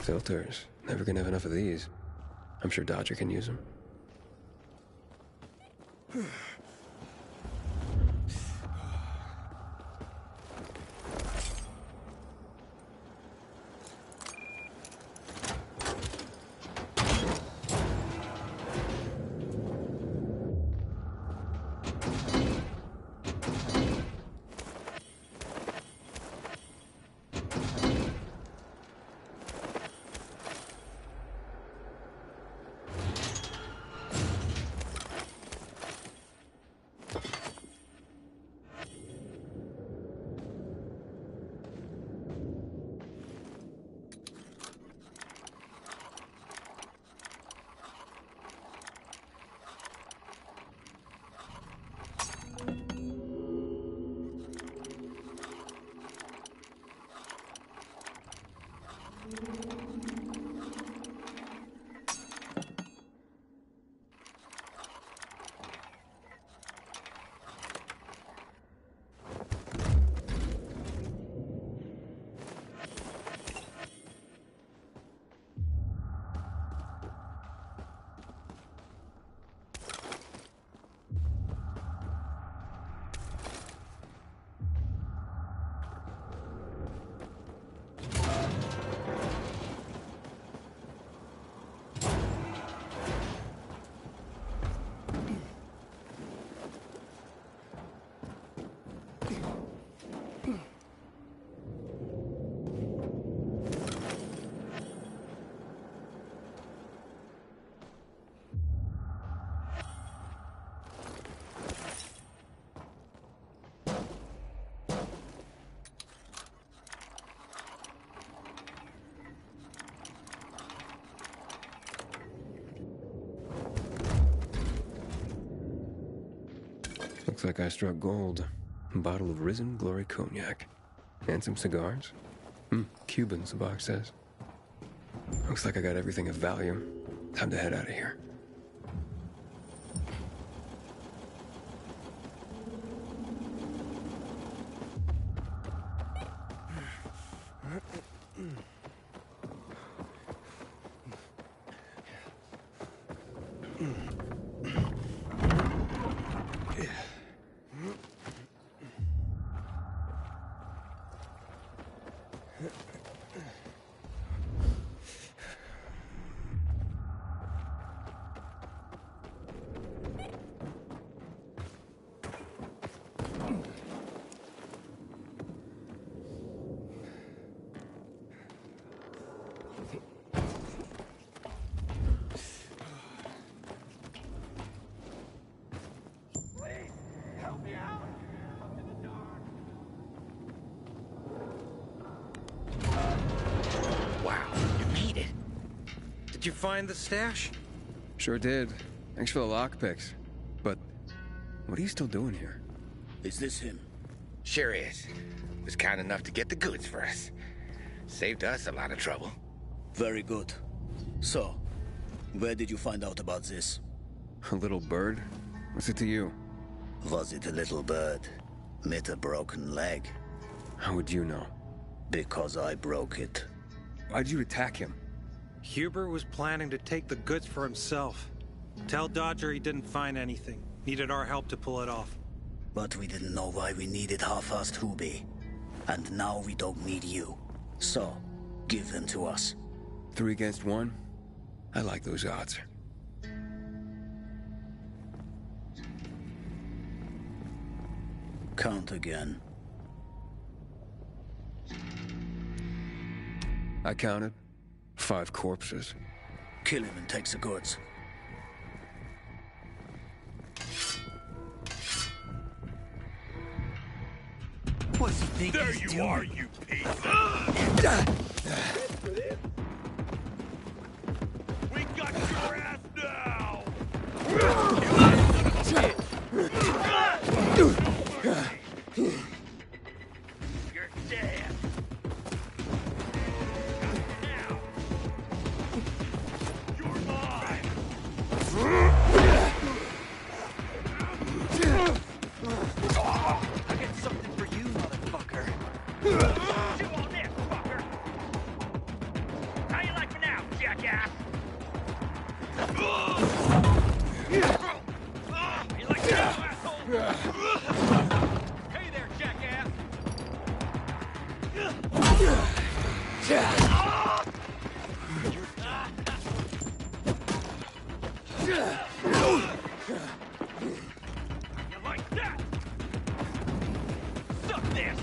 E: Filters. Never gonna have enough of these. I'm sure Dodger can use them. Looks like I struck gold. A bottle of Risen Glory Cognac. And some cigars. Cubans, the box says. Looks like I got everything of value. Time to head out of here.
N: Did you find the stash?
E: Sure did. Thanks for the lockpicks. But what are you still doing here?
T: Is this him? Sure is. Was kind enough to get the goods for us. Saved us a lot of trouble.
F: Very good. So, where did you find out about this?
E: A little bird? What's it to you?
F: Was it a little bird? Met a broken leg?
E: How would you know?
F: Because I broke it.
E: Why'd you attack him?
N: Huber was planning to take the goods for himself. Tell Dodger he didn't find anything. Needed our help to pull it off.
F: But we didn't know why we needed half-assed Hubie. And now we don't need you. So, give them to us.
E: 3 against 1? I like those odds.
F: Count again.
E: I counted 5 corpses.
F: Kill him and take the goods.
Q: What's he think
C: There
Q: he's
C: you
Q: doing?
C: are, you piece. We got your ass now. You're dead. Now. You're mine.
R: I got something for you, motherfucker. Chew on this, fucker. How you like me now, jackass? You like me now, asshole? Hey there, jackass. You like that? Suck this!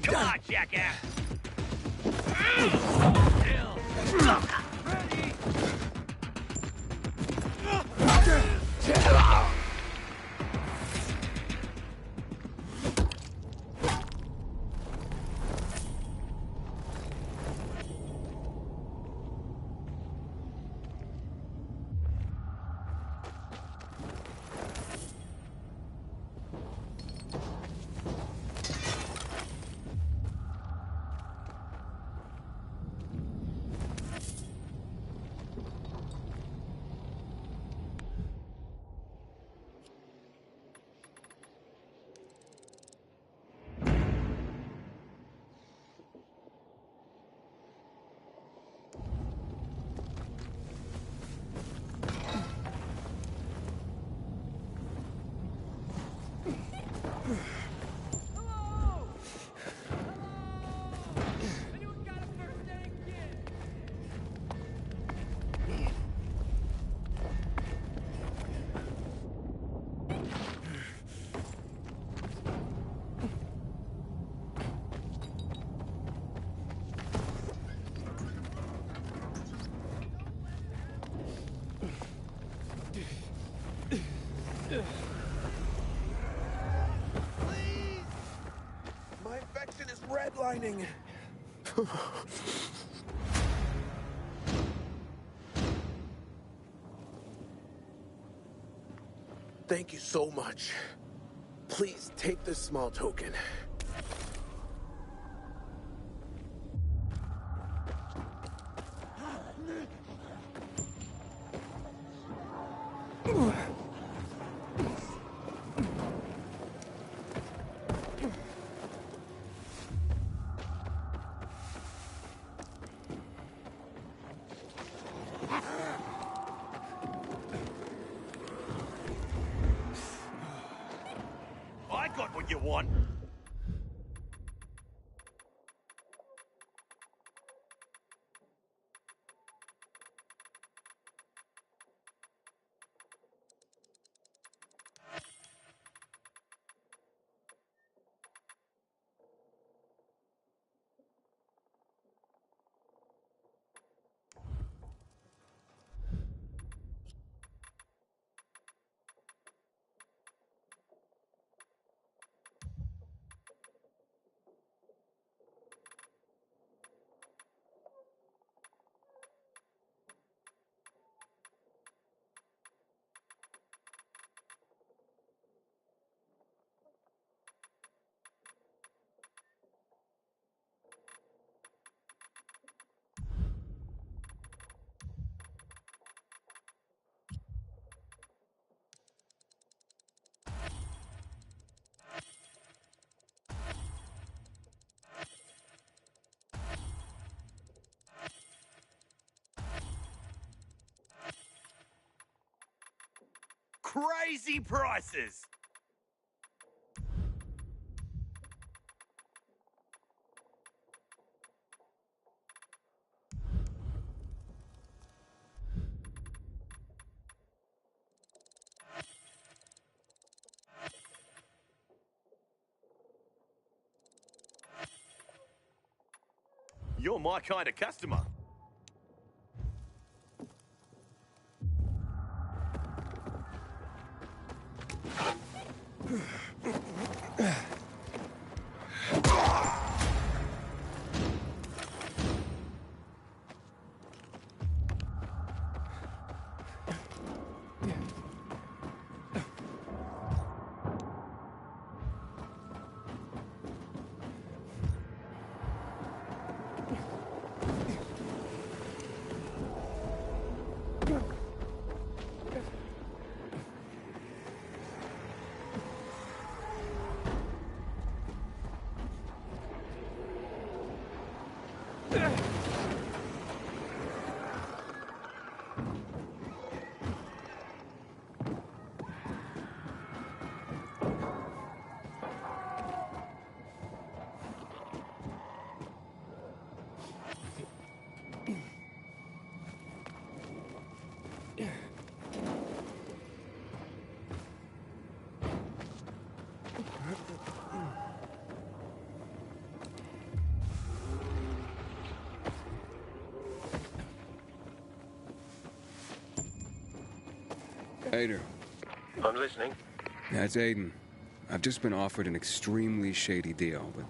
R: Come on, jackass! Ready?
C: My infection is redlining. Thank you so much. Please take this small token.
R: I got what you want. Crazy prices! You're my kind of customer.
E: Aiden.
T: I'm listening.
E: That's Aiden. I've just been offered an extremely shady deal, but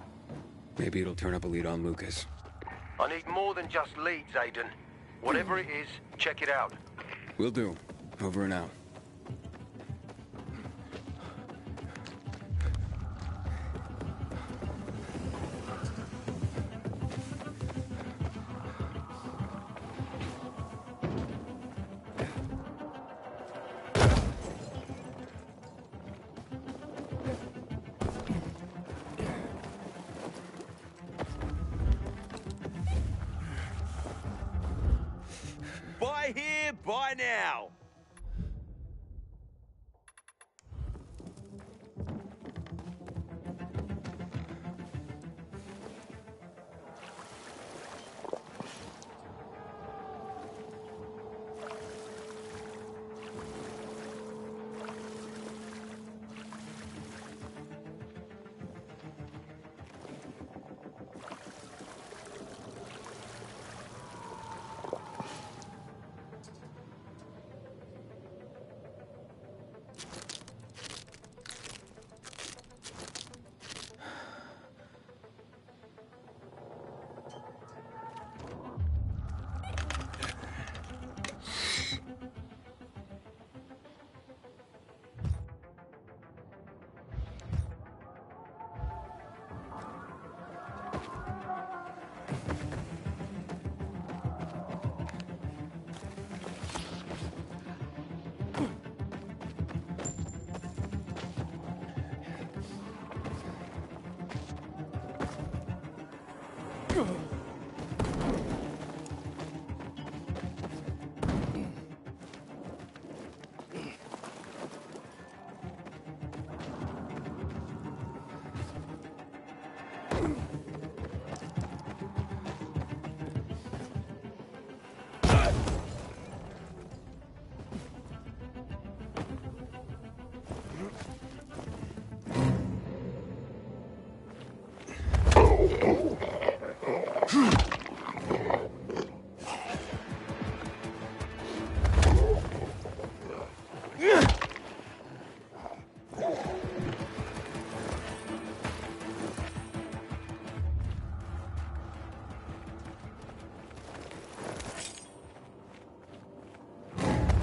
E: maybe it'll turn up a lead on Lucas.
T: I need more than just leads, Aiden. Whatever it is, check it out.
E: Will do. Over and out.
R: Buy here, buy now.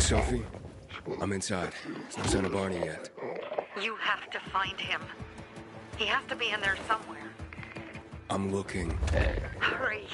E: Sophie, I'm inside. No sign of Barney yet.
L: You have to find him. He has to be in there somewhere.
E: I'm looking.
L: Hurry.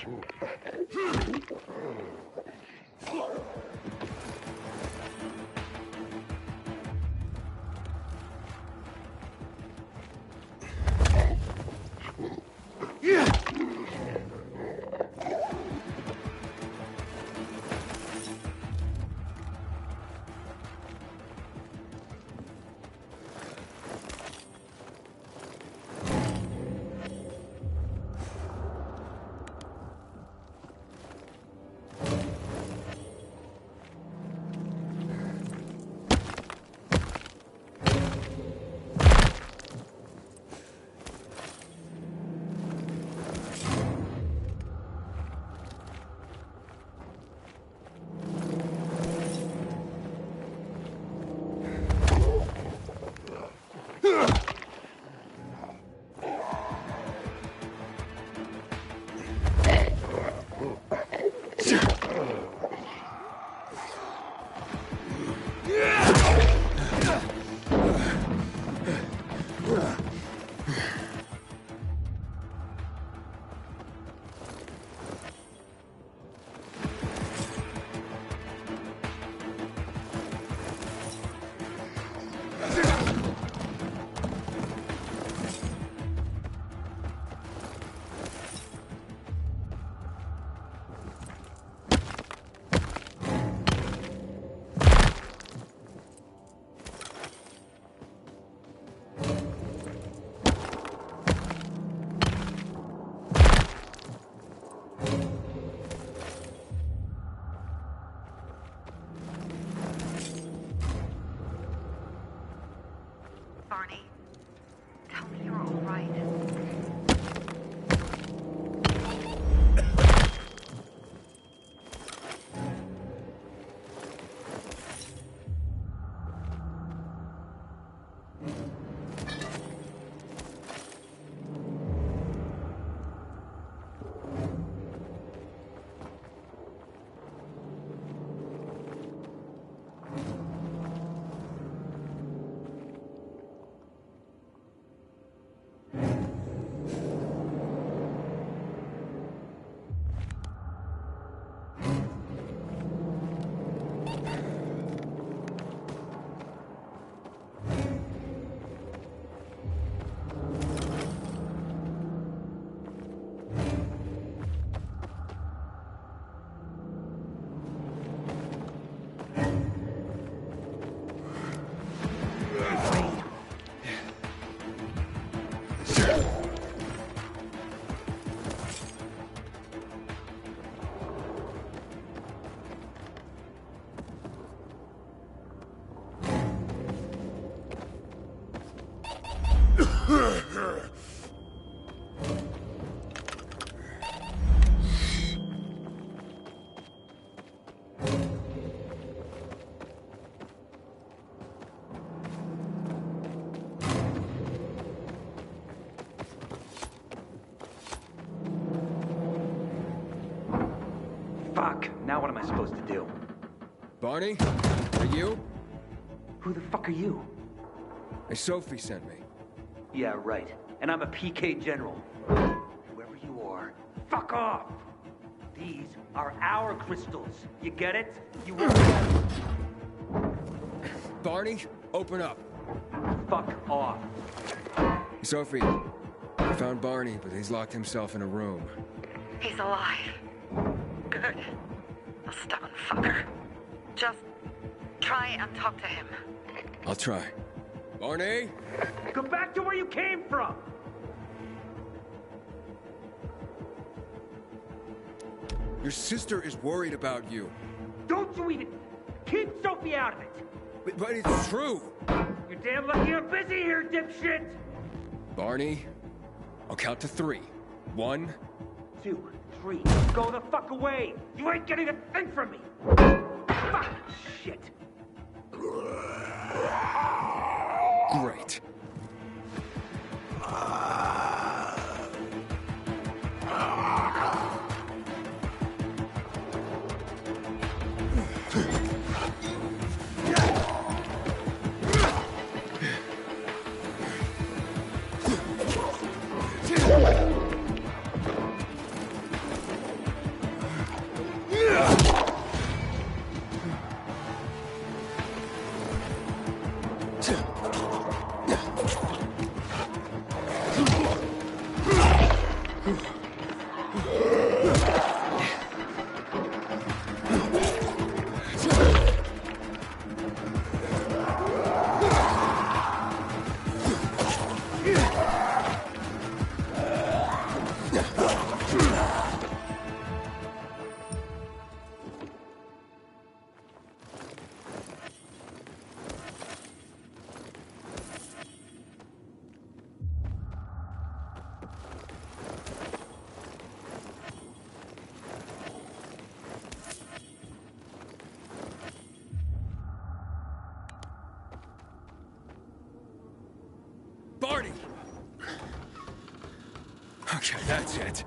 L: Barney, tell me you're all right.
R: Fuck, now what am I supposed to do?
E: Barney? Are you?
R: Who the fuck are you?
E: Hey, Sophie sent me.
R: Yeah, right. And I'm a PK General. Whoever you are, fuck off! These are our crystals. You get it? You won't get it.
E: Barney, open up.
R: Fuck off.
E: Sophie, I found Barney, but he's locked himself in a room.
L: He's alive. Good. A stubborn fucker. Just try and talk to him.
E: I'll try. Barney?
R: Go back to where you came from!
E: Your sister is worried about you.
R: Don't you even... Keep Sophie out of it!
E: But it's true!
R: You're damn lucky I'm busy here, dipshit!
E: Barney, I'll count to 3. 1,
R: 2, 3. Go the fuck away! You ain't getting a thing from me! Fuck! Shit!
E: Great. That's it.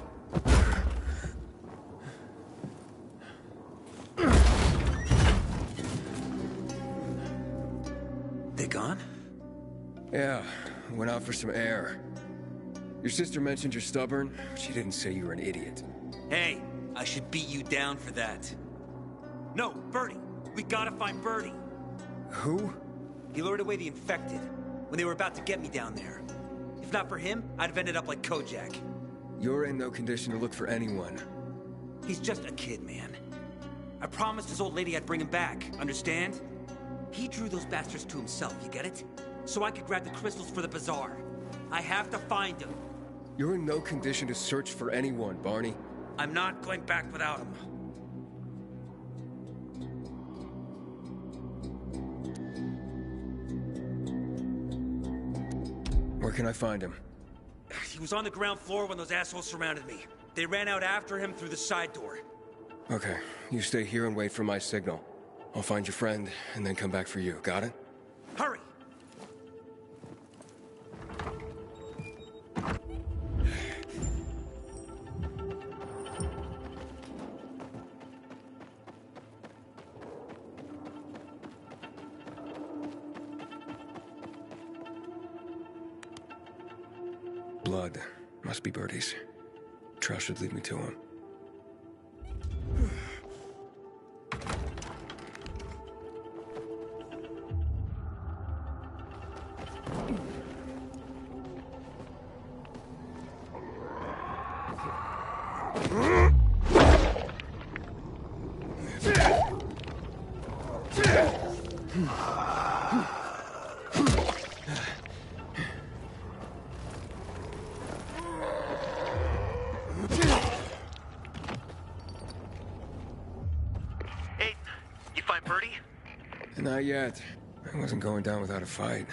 F: They gone?
E: Yeah, went out for some air. Your sister mentioned you're stubborn. She didn't say you were an idiot.
F: Hey, I should beat you down for that. No, Bernie. We gotta find Bernie.
E: Who?
F: He lured away the infected when they were about to get me down there. If not for him, I'd have ended up like Kojak.
E: You're in no condition to look for anyone.
F: He's just a kid, man. I promised his old lady I'd bring him back, understand? He drew those bastards to himself, you get it? So I could grab the crystals for the bazaar. I have to find him.
E: You're in no condition to search for anyone, Barney.
F: I'm not going back without him.
E: Where can I find him?
F: He was on the ground floor when those assholes surrounded me. They ran out after him through the side door.
E: Okay, you stay here and wait for my signal. I'll find your friend and then come back for you, got it?
F: Hurry!
E: Blood. Must be Birdie's. Trail should lead me to him. Not yet. I wasn't going down without a fight.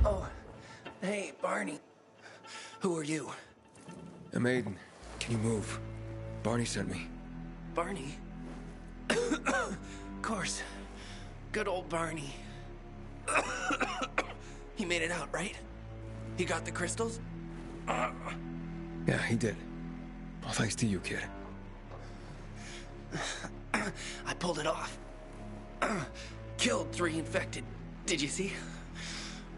F: Oh, hey, Barney. Who are you?
E: A maiden. Can you move? Barney sent me.
F: Barney? Of course. Good old Barney. He made it out, right? He got the crystals?
E: Yeah, he did. All thanks to you, kid.
F: I pulled it off. Killed 3 infected. Did you see?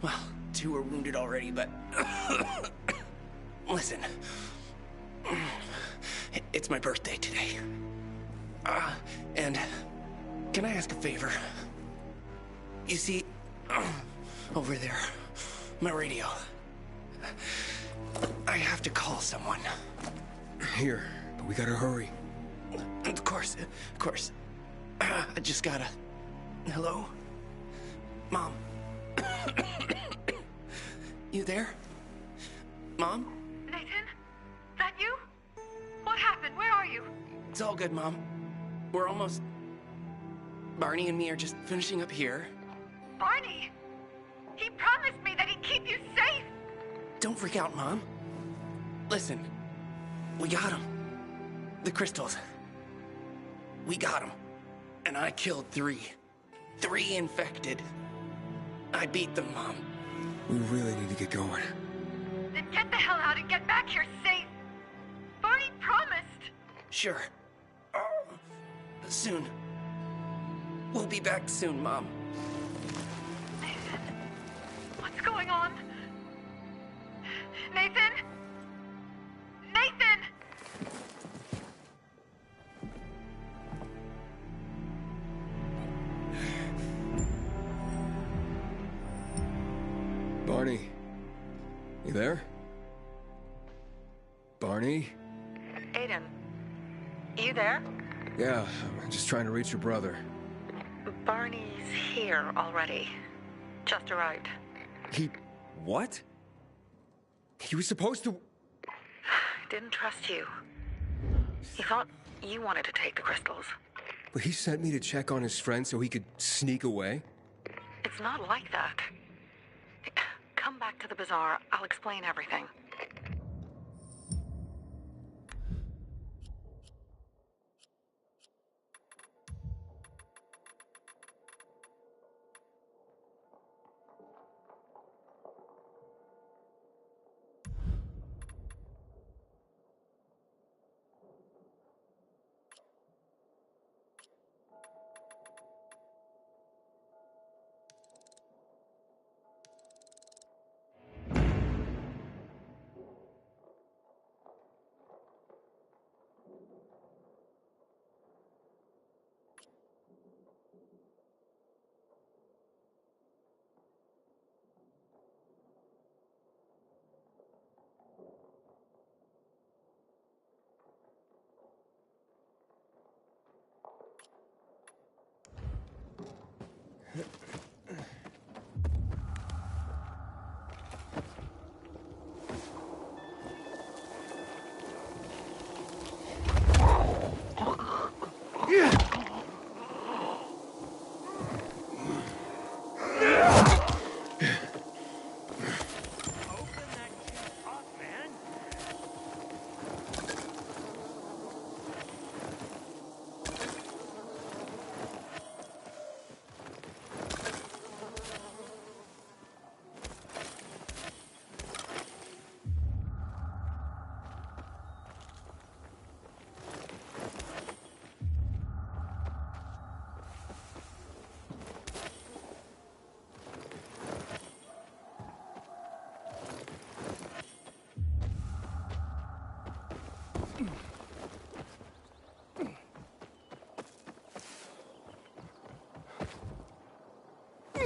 F: Well, 2 are wounded already, but... Listen. It's my birthday today. And
U: Can I ask a favor? You see, over there, my radio. I have to call someone.
E: Here, but we gotta hurry.
U: Of course. I just gotta... Hello? Mom? You there? Mom?
B: Nathan? That you? What happened? Where are you?
U: It's all good, Mom. We're almost... Barney and me are just finishing up here.
B: Barney! He promised me that he'd keep you safe!
U: Don't freak out, Mom. Listen, we got him. The crystals. We got him. And I killed 3. 3 infected. I beat them, Mom.
E: We really need to get going.
B: Then get the hell out and get back here safe! Barney promised!
U: Sure. Soon. We'll be back soon, Mom.
B: Nathan? What's going on? Nathan? Nathan!
E: Barney. You there? Barney?
L: Aiden, you there?
E: Yeah, I'm just trying to reach your brother.
L: Barney's here already. Just arrived.
E: He... what? He was supposed to...
L: Didn't trust you. He thought you wanted to take the crystals.
E: But he sent me to check on his friend so he could sneak away?
L: It's not like that. Come back to the bazaar. I'll explain everything.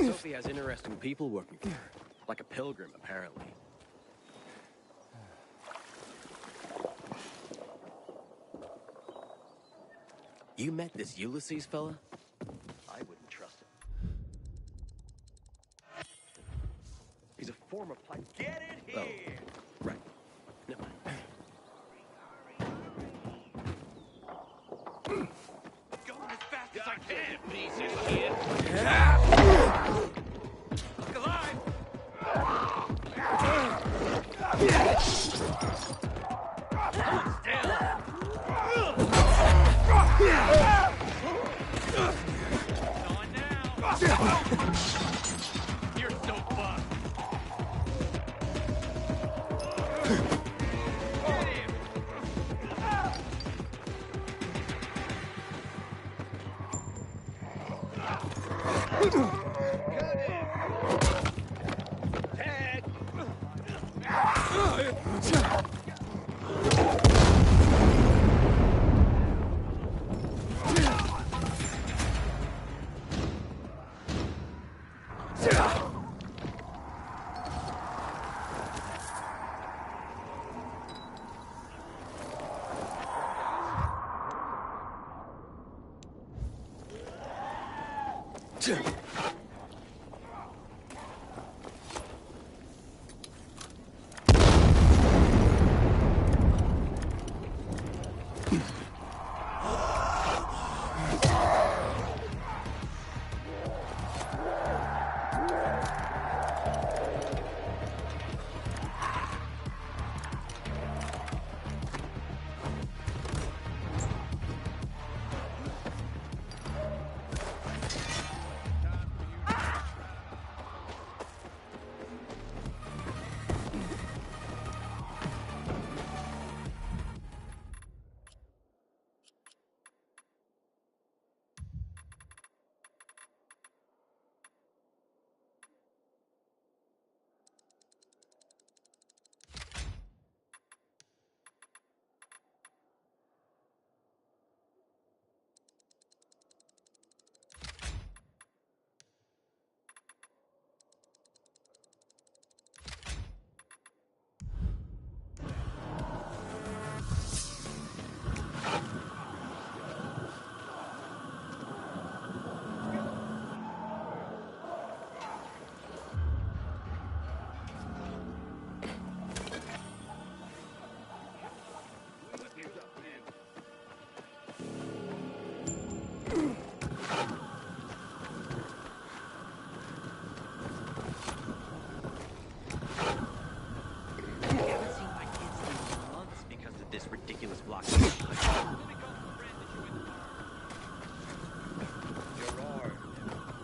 D: Sophie has interesting people working for her. Like a pilgrim, apparently. You met this Ulysses fella? I wouldn't trust him. He's a former pilot.
R: Get it here!
D: Oh, right. Never mind.
R: Going as fast as I can, pieces, kid. Look alive! You're so fun. Get him! Ted!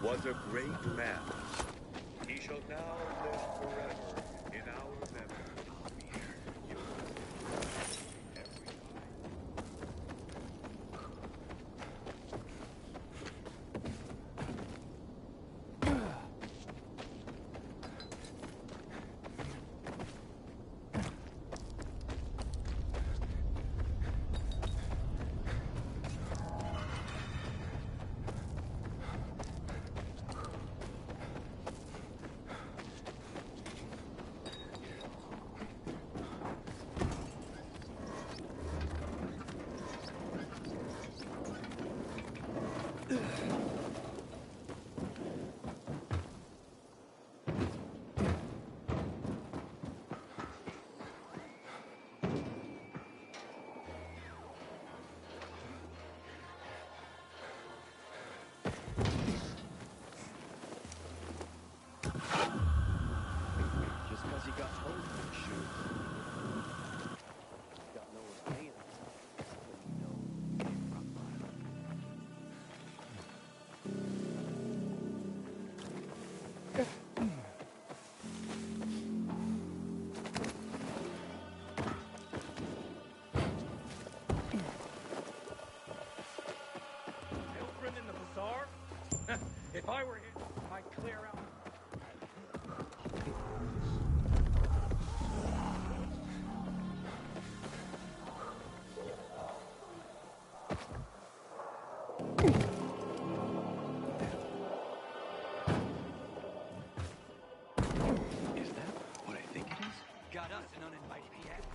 A: Was a great man. He shall now live forever in our memory.
D: Just because he got home from shoes. Got no one paying
I: Pilgrim in the bazaar? If I were here, I'd clear out.
D: Is that what I think it is?
R: Got us an uninvited guest.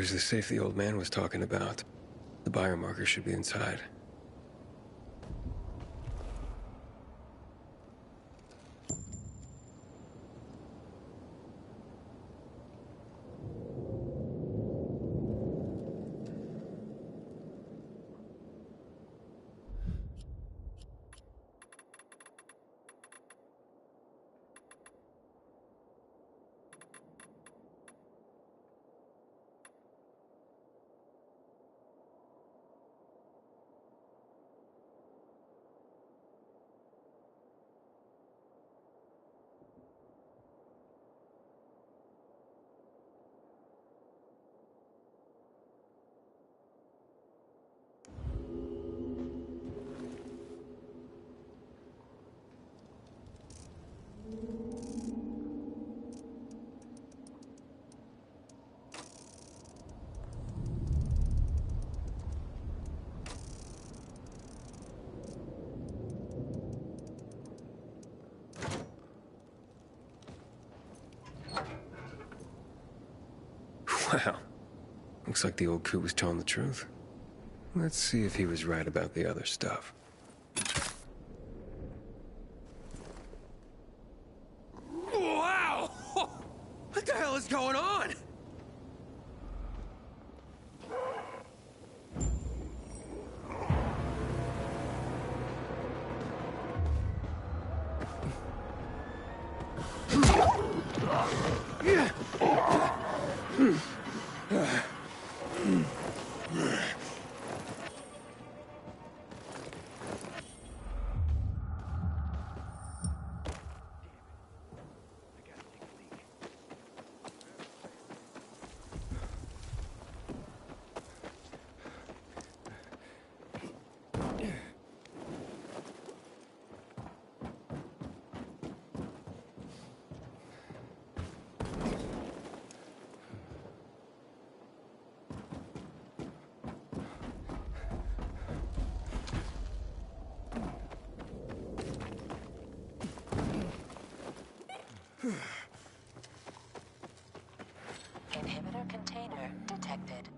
E: There's the safe the old man was talking about. The biomarker should be inside. Wow. Looks like the old coot was telling the truth. Let's see if he was right about the other stuff.
U: Wow! What the hell is going on?
J: Inhibitor container detected.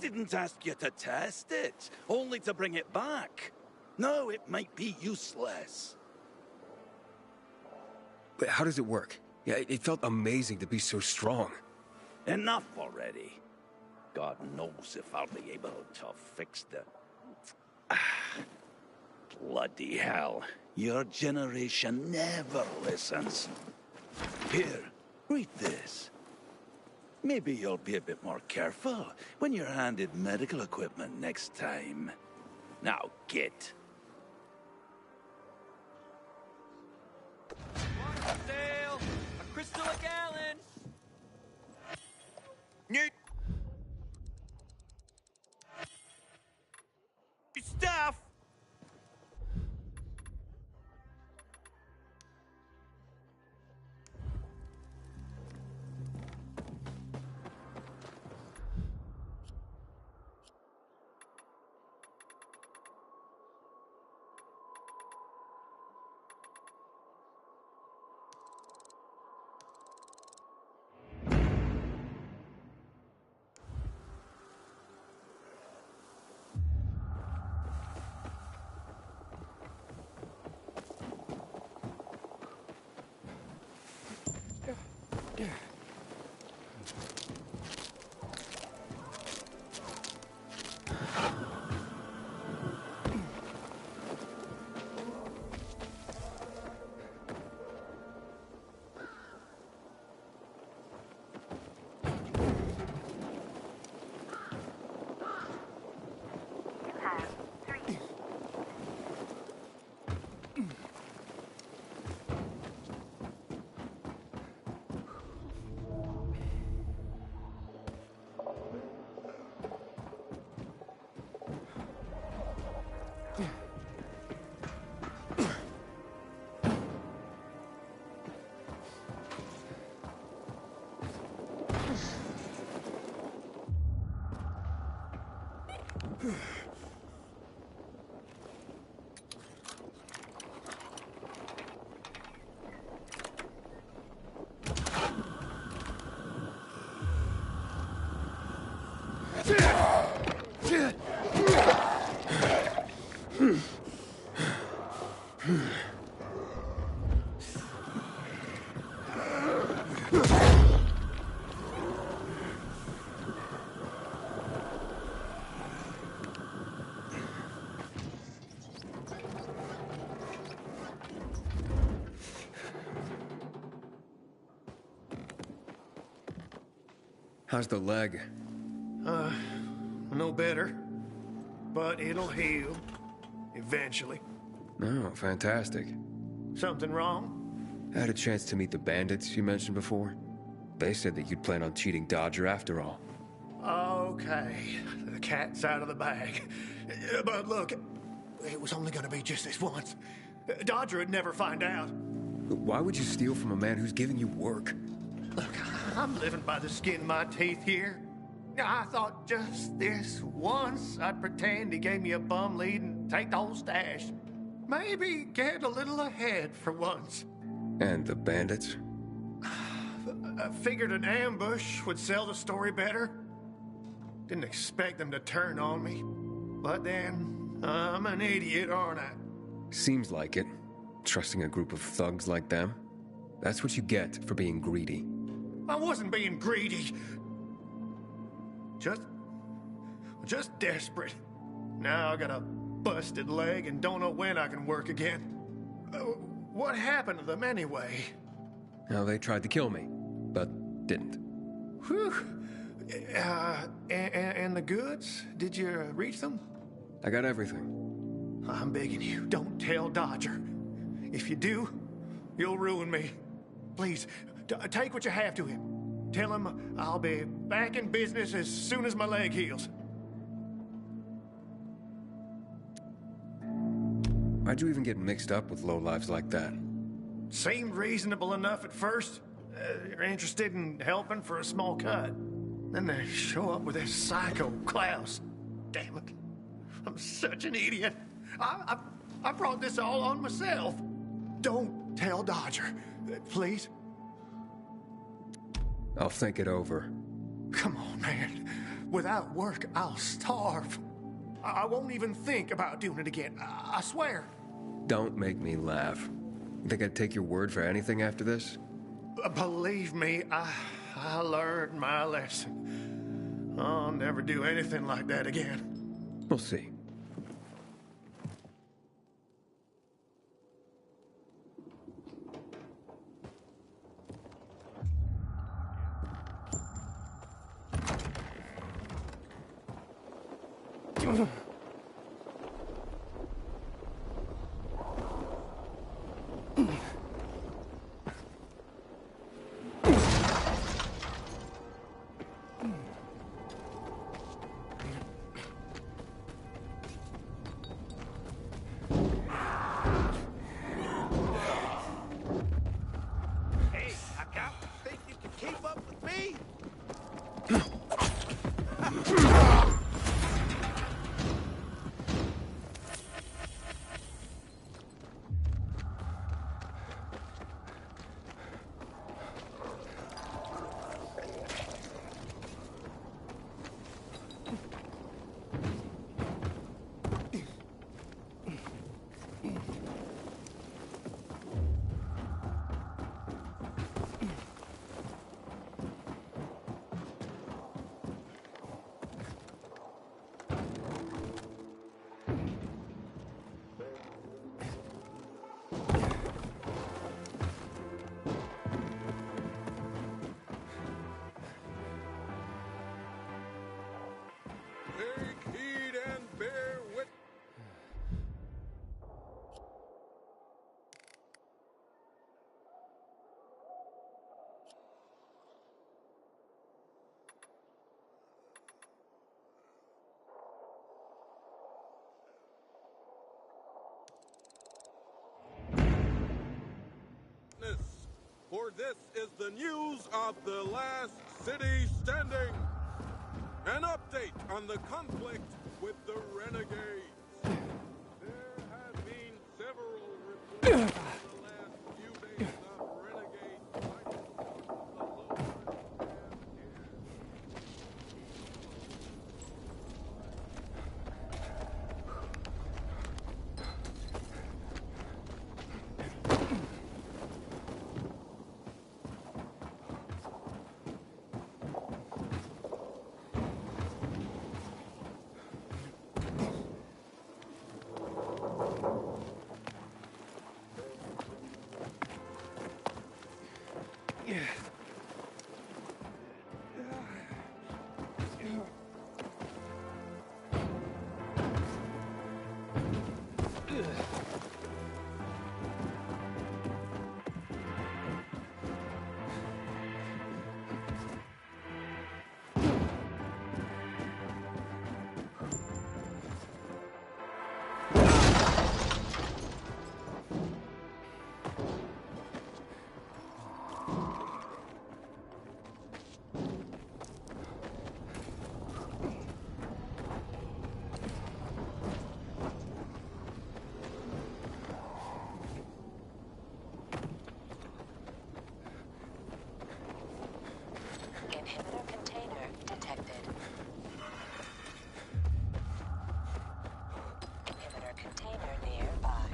M: didn't ask you to test it, only to bring it back. No, it might be useless.
E: But how does it work? Yeah, it felt amazing to be so strong.
M: Enough already. God knows if I'll be able to fix the... Bloody hell. Your generation never listens. Here, read this. Maybe you'll be a bit more careful when you're handed medical equipment next time. Now, get.
K: Sale! A crystal a gallon!
I: New stuff!
E: How's the leg?
Q: No better. But it'll heal. Eventually.
E: Oh, fantastic.
Q: Something wrong?
E: I had a chance to meet the bandits you mentioned before. They said that you'd plan on cheating Dodger after all.
Q: Okay. The cat's out of the bag. But look, it was only gonna be just this once. Dodger would never find out.
E: Why would you steal from a man who's giving you work?
Q: Look, I'm living by the skin of my teeth here. I thought just this once I'd pretend he gave me a bum lead and take the whole stash. Maybe get a little ahead for once.
E: And the bandits?
Q: I figured an ambush would sell the story better. Didn't expect them to turn on me. But then, I'm an idiot, aren't I?
E: Seems like it. Trusting a group of thugs like them. That's what you get for being greedy.
Q: I wasn't being greedy. Just desperate. Now I got a busted leg and don't know when I can work again. What happened to them anyway?
E: Now, they tried to kill me, but didn't.
Q: Whew. And the goods? Did you reach them?
E: I got everything.
Q: I'm begging you, don't tell Dodger. If you do, you'll ruin me. Please, take what you have to him. Tell him I'll be back in business as soon as my leg heals.
E: Why'd you even get mixed up with lowlives like that?
Q: Seemed reasonable enough at first. You're interested in helping for a small cut. Then they show up with this psycho Klaus. Damn it. I'm such an idiot. I brought this all on myself. Don't tell Dodger, please.
E: I'll think it over.
Q: Come on, man. Without work, I'll starve. I won't even think about doing it again. I swear.
E: Don't make me laugh. You think I'd take your word for anything after this?
Q: Believe me, I learned my lesson. I'll never do anything like that again.
E: We'll see.
C: Hey, I got think you can keep up with me?
H: Take heed and bear witness. For this is the news of the last city standing. An update on the conflict with the renegades. There have been several reports in the last few days of renegades fighting on the lower
J: Inhibitor container detected. Inhibitor container nearby.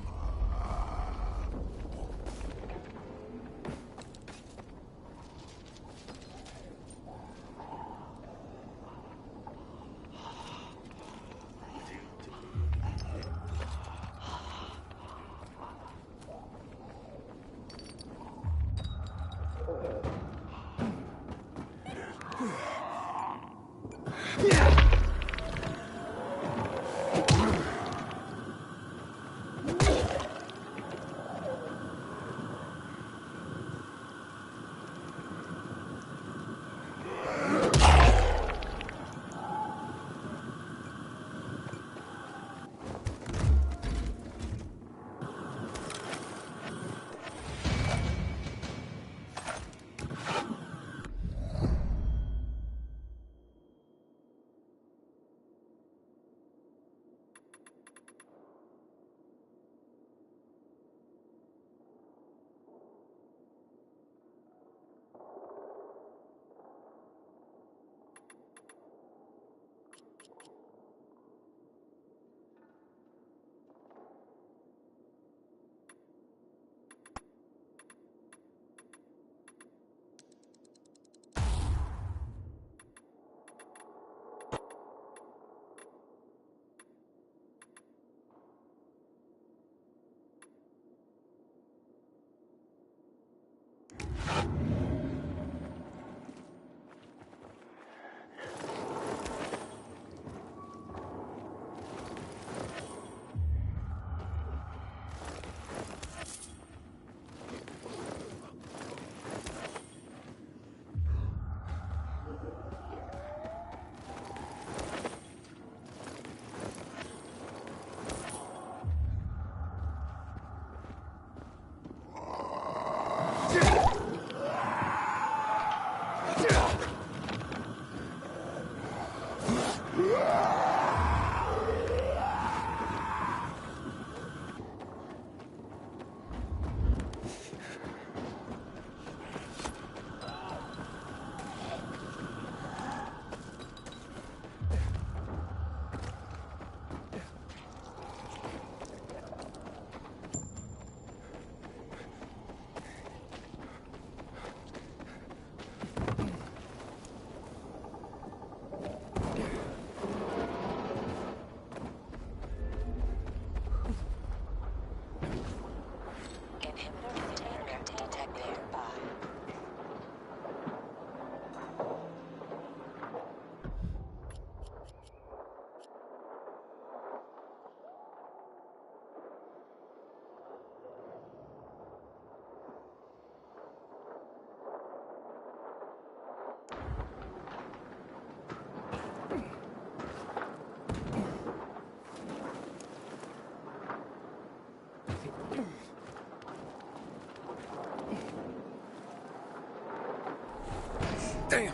E: Damn.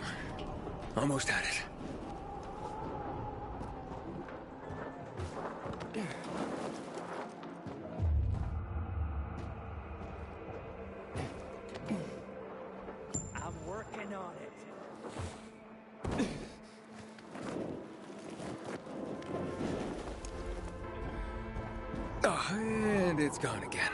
E: Almost had it.
K: I'm working on it.
E: Oh, and it's gone again.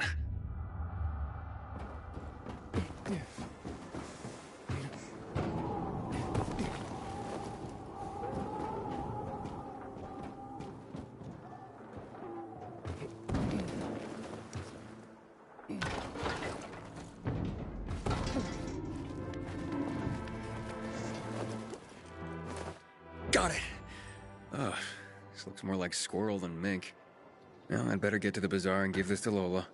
E: Got it. Oh, this looks more like squirrel than mink. Well, I'd better get to the bazaar and give this to Lola.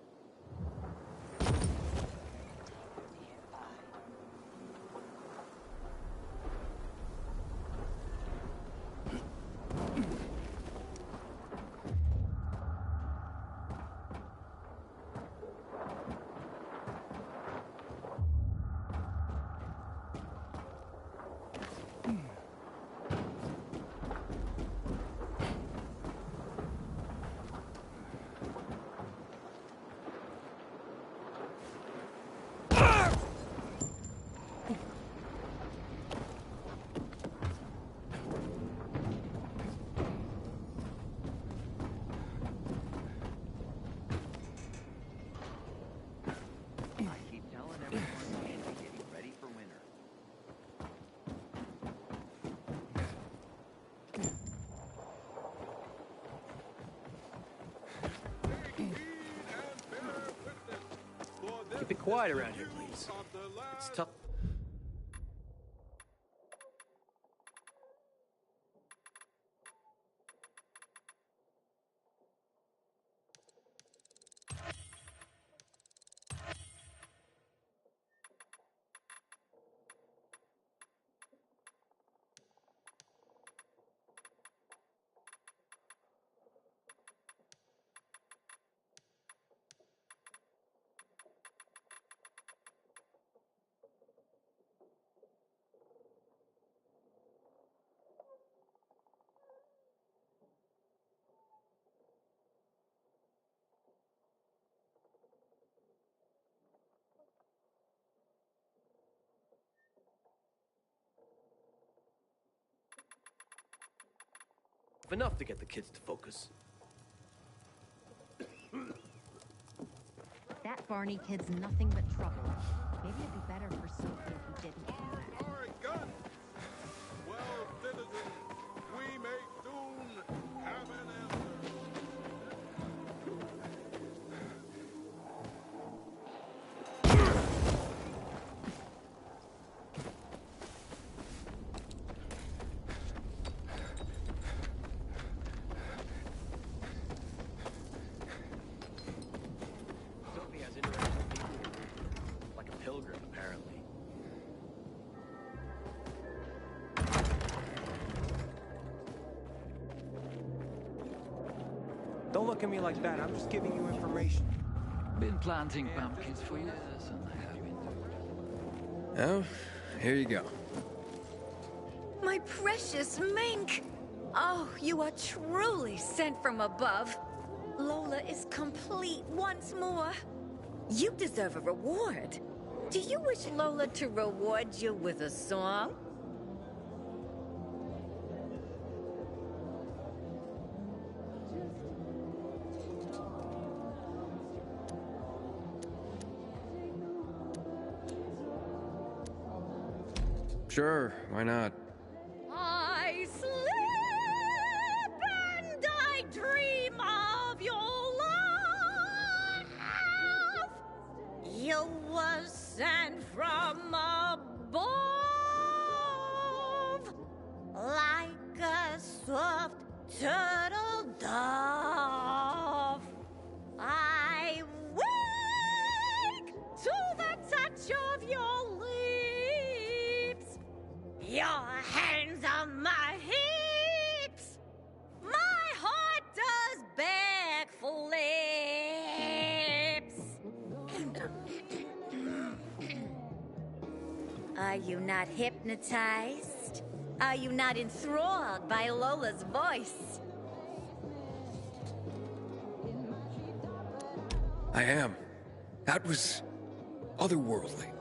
D: Keep it quiet around here, please. It's tough. Enough to get the kids to focus.
O: That Barney kid's nothing but trouble. Maybe it'd be better for Sophie if he didn't come back.
H: All right, guns. Well, citizens, we may soon have an answer.
D: Sophie has interesting people here. Like a pilgrim, apparently.
N: Don't look at me like that. I'm just giving you information.
V: Been planting pumpkins for years, and I have been doing
E: Oh, here you go.
P: My precious mink! Oh, you are truly sent from above. Lola is complete once more. You deserve a reward. Do you wish Lola to reward you with a song?
E: Sure, why not?
P: I sleep and I dream of your love. You were sent from above, like a soft turtle dove. I wake to the touch of your lips. Your hands on my hips. My heart does beg for lips.
G: Are you not hypnotized? Are you not enthralled by Lola's voice?
E: I am. That was otherworldly.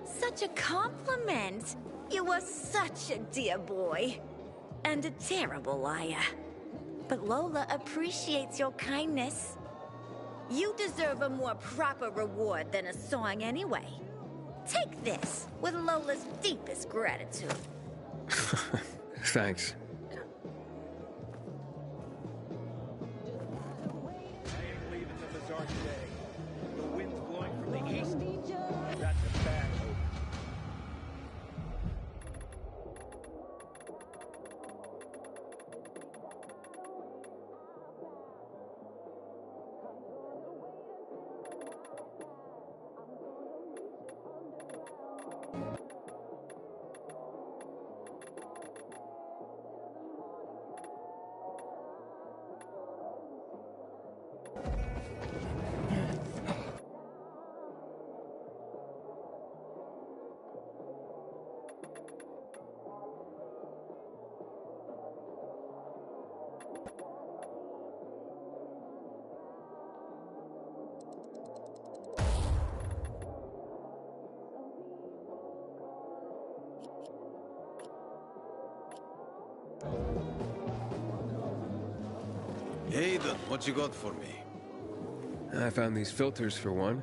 G: Such a compliment. You were such a dear boy. And a terrible liar. But Lola appreciates your kindness. You deserve a more proper reward than a song anyway. Take this with Lola's deepest gratitude.
E: Thanks.
I: I ain't leaving the bazaar today. The wind's blowing from the east. That's a bad omen.
S: Aiden, what you got for me?
E: I found these filters for one.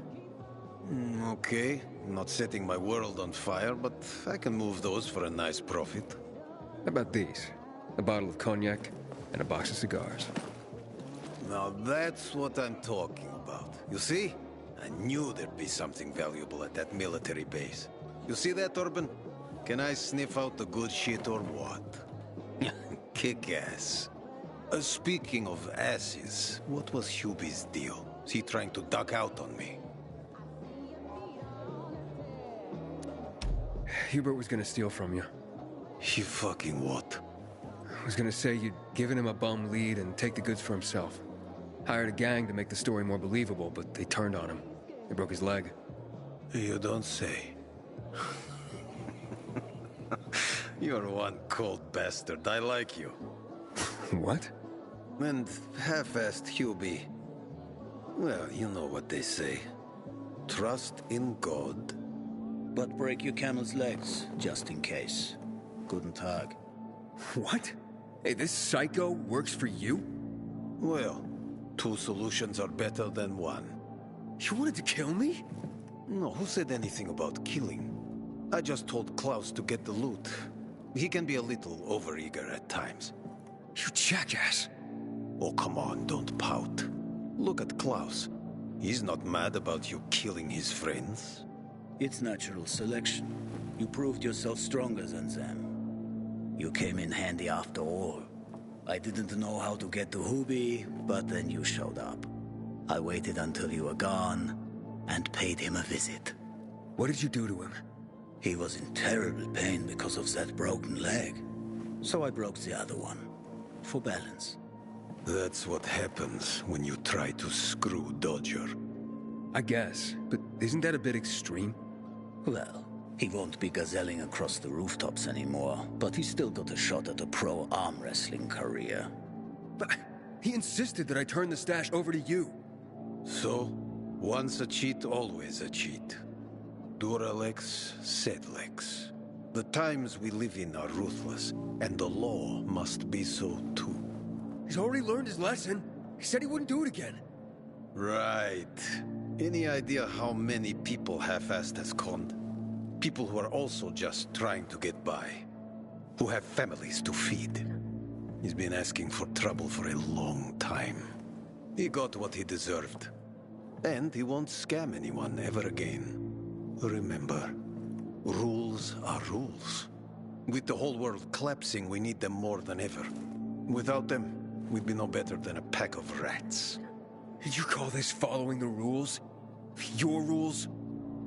S: Okay. I'm not setting my world on fire, but I can move those for a nice profit.
E: How about these? A bottle of cognac and a box of cigars.
S: Now that's what I'm talking about. You see? I knew there'd be something valuable at that military base. You see that, Urban? Can I sniff out the good shit or what? Kick ass. Speaking of asses, what was Hubie's deal? Is he trying to duck out on me?
E: Hubert was gonna steal from you.
S: He fucking what?
E: I was gonna say you'd given him a bum lead and take the goods for himself. Hired a gang to make the story more believable, but they turned on him. They broke his leg.
S: You don't say. You're one cold bastard. I like you.
E: What?
S: And half-assed Hubie. Well, you know what they say. Trust in God.
F: But break your camel's legs, just in case. Guten Tag.
E: What? Hey, this psycho works for you?
S: Well, two solutions are better than one.
E: You wanted to kill me?
S: No, who said anything about killing? I just told Klaus to get the loot. He can be a little overeager at times.
E: You jackass.
S: Oh, come on, don't pout. Look at Klaus. He's not mad about you killing his friends.
F: It's natural selection. You proved yourself stronger than them. You came in handy after all. I didn't know how to get to Hubie, but then you showed up. I waited until you were gone, and paid him a visit.
E: What did you do to him?
F: He was in terrible pain because of that broken leg. So I broke the other one. For balance.
S: That's what happens when you try to screw Dodger.
E: I guess, but isn't that a bit extreme?
F: Well, he won't be gazelling across the rooftops anymore, but he's still got a shot at a pro arm wrestling career.
E: But he insisted that I turn the stash over to you.
S: So, once a cheat, always a cheat. Duralex, Sedlex. The times we live in are ruthless, and the law must be so too.
E: He's already learned his lesson. He said he wouldn't do it again.
S: Right. Any idea how many people half-assed has conned? People who are also just trying to get by. Who have families to feed. He's been asking for trouble for a long time. He got what he deserved. And he won't scam anyone ever again. Remember, rules are rules. With the whole world collapsing, we need them more than ever. Without them, we'd be no better than a pack of rats.
E: Did you call this following the rules? Your rules?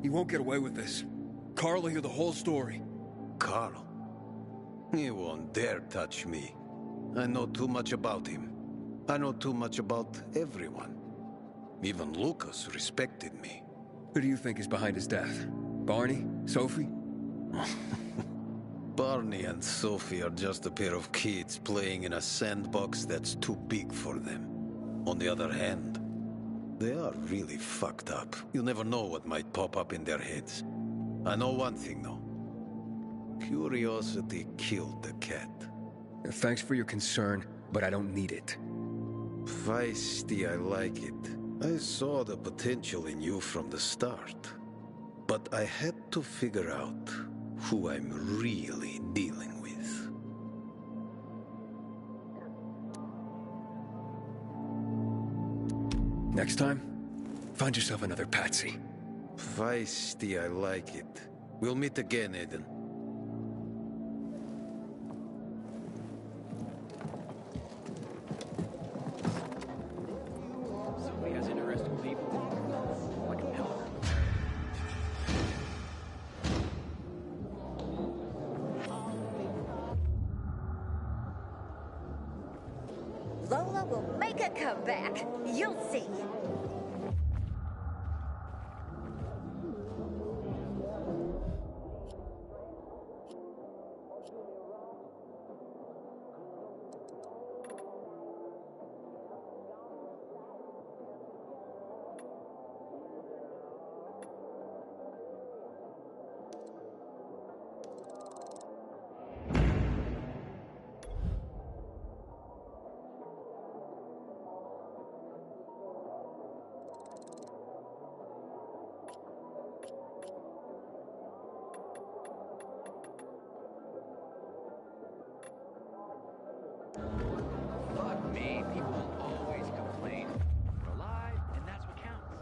E: You won't get away with this. Carl will hear the whole story.
S: Carl? He won't dare touch me. I know too much about him. I know too much about everyone. Even Lucas respected me.
E: Who do you think is behind his death? Barney? Sophie?
S: Barney and Sophie are just a pair of kids playing in a sandbox that's too big for them. On the other hand, they are really fucked up. You never know what might pop up in their heads. I know one thing, though. Curiosity killed the cat.
E: Thanks for your concern, but I don't need it.
S: Feisty, I like it. I saw the potential in you from the start. But I had to figure out who I'm really dealing with.
E: Next time, find yourself another patsy.
S: Feisty, I like it. We'll meet again, Aiden.
D: Somebody has interesting people. I can help.
G: Lola will make a comeback. You'll see.
V: Fuck me, people will always complain. We're alive, and that's what counts.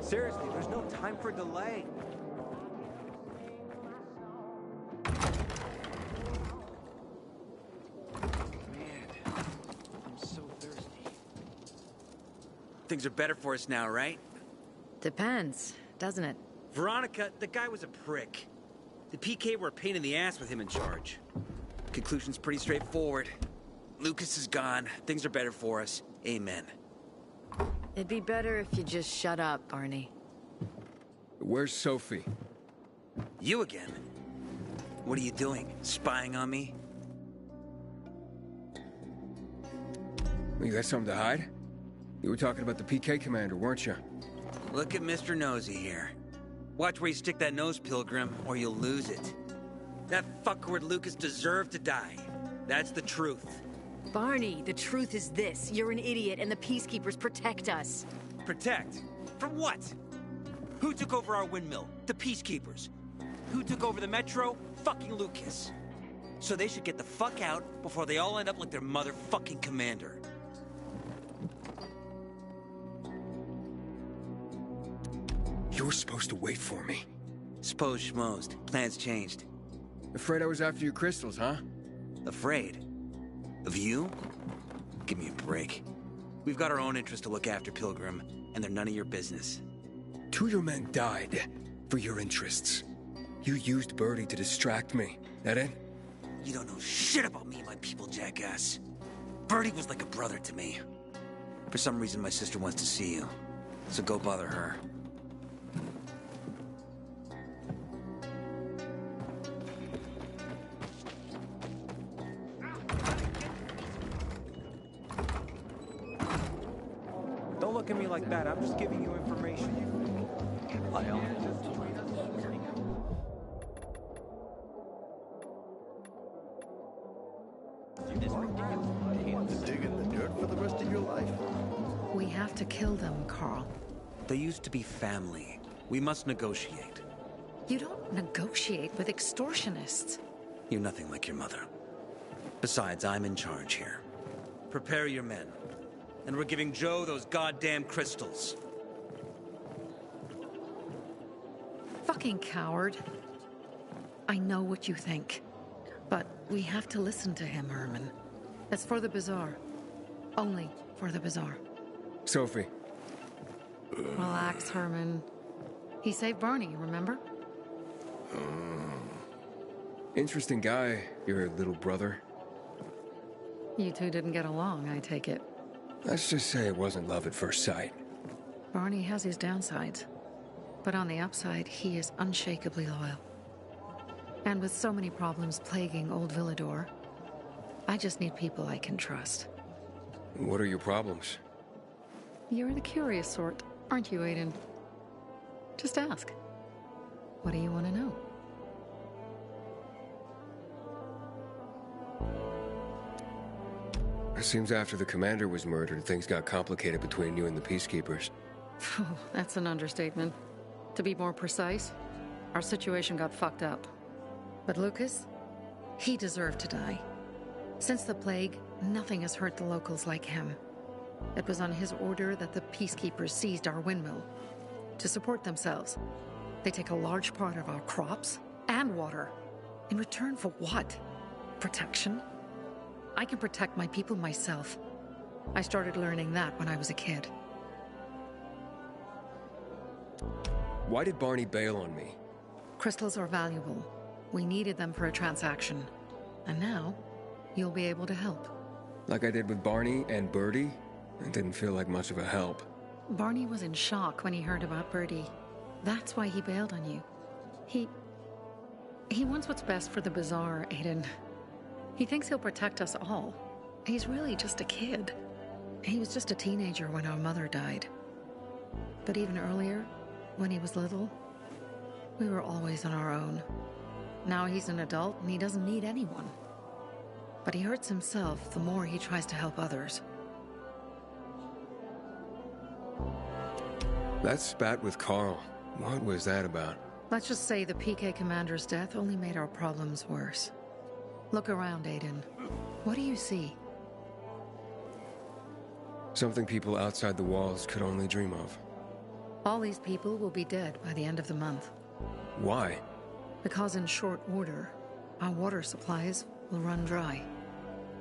U: Seriously, there's no time for delay.
F: Man, I'm so thirsty. Things are better for us now, right?
L: Depends, doesn't it?
F: Veronica, the guy was a prick. The PK were a pain in the ass with him in charge. Conclusion's pretty straightforward. Lucas is gone. Things are better for us. Amen.
B: It'd be better if you just shut up, Barney.
E: Where's Sophie?
F: You again? What are you doing? Spying on me?
E: You got something to hide? You were talking about the PK commander, weren't you?
F: Look at Mr. Nosy here. Watch where you stick that nose, Pilgrim, or you'll lose it. That fuckward Lucas deserved to die. That's the truth.
B: Barney, the truth is this. You're an idiot, and the Peacekeepers protect us.
F: Protect? From what? Who took over our windmill? The Peacekeepers. Who took over the Metro? Fucking Lucas. So they should get the fuck out before they all end up like their motherfucking commander.
E: You were supposed to wait for me.
F: Suppose schmozed. Plans changed.
E: Afraid I was after your crystals, huh?
F: Afraid? Of you? Give me a break. We've got our own interests to look after, Pilgrim, and they're none of your business.
E: 2 of your men died for your interests. You used Birdie to distract me. That it?
F: You don't know shit about me and my people, jackass. Birdie was like a brother to me. For some reason, my sister wants to see you. So go bother her.
U: Don't look at me like that. I'm just giving you information.
S: Dig in the dirt for the rest of your life?
L: We have to kill them, Carl.
F: They used to be family. We must negotiate.
L: You don't negotiate with extortionists.
F: You're nothing like your mother. Besides, I'm in charge here. Prepare your men. And we're giving Joe those goddamn crystals.
L: Fucking coward. I know what you think. But we have to listen to him, Herman. It's for the Bazaar. Only for the Bazaar.
E: Sophie.
L: Relax, Herman. He saved Barney, remember?
E: Interesting guy, your little brother.
L: You two didn't get along, I take it.
E: Let's just say it wasn't love at first sight.
L: Barney has his downsides. But on the upside, he is unshakably loyal. And with so many problems plaguing Old Villador, I just need people I can trust.
E: What are your problems?
L: You're the curious sort, aren't you, Aiden? Just ask. What do you want to know?
E: It seems after the commander was murdered, things got complicated between you and the Peacekeepers.
L: Oh, that's an understatement. To be more precise, our situation got fucked up. But Lucas, he deserved to die. Since the plague, nothing has hurt the locals like him. It was on his order that the Peacekeepers seized our windmill. To support themselves, they take a large part of our crops and water. In return for what? Protection? I can protect my people myself. I started learning that when I was a kid.
E: Why did Barney bail on me?
L: Crystals are valuable. We needed them for a transaction. And now, you'll be able to help.
E: Like I did with Barney and Birdie? It didn't feel like much of a help.
L: Barney was in shock when he heard about Birdie. That's why he bailed on you. He wants what's best for the Bazaar, Aiden. He thinks he'll protect us all. He's really just a kid. He was just a teenager when our mother died. But even earlier, when he was little, we were always on our own. Now he's an adult and he doesn't need anyone. But he hurts himself the more he tries to help others.
E: That spat with Carl, what was that about?
L: Let's just say the PK commander's death only made our problems worse. Look around, Aiden. What do you see?
E: Something people outside the walls could only dream of.
L: All these people will be dead by the end of the month.
E: Why?
L: Because in short order, our water supplies will run dry.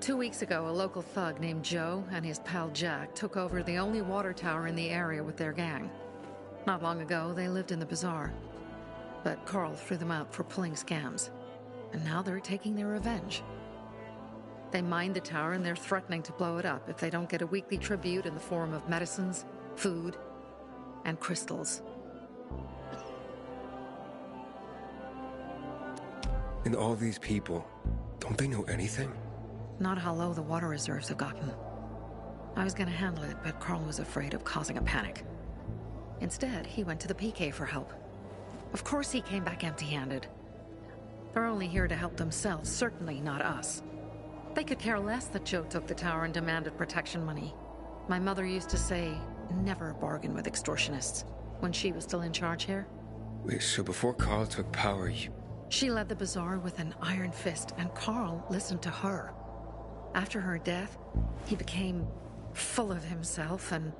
L: 2 weeks ago, a local thug named Joe and his pal Jack took over the only water tower in the area with their gang. Not long ago, they lived in the Bazaar. But Carl threw them out for pulling scams. And now they're taking their revenge. They mined the tower and they're threatening to blow it up if they don't get a weekly tribute in the form of medicines, food, and crystals.
E: And all these people, don't they know anything?
L: Not how low the water reserves have gotten. I was gonna handle it, but Carl was afraid of causing a panic. Instead, he went to the PK for help. Of course he came back empty-handed. They're only here to help themselves, certainly not us. They could care less that Joe took the tower and demanded protection money. My mother used to say, never bargain with extortionists, when she was still in charge here.
E: Wait, so before Carl took power,
L: She led the Bazaar with an iron fist, and Carl listened to her. After her death, he became full of himself, and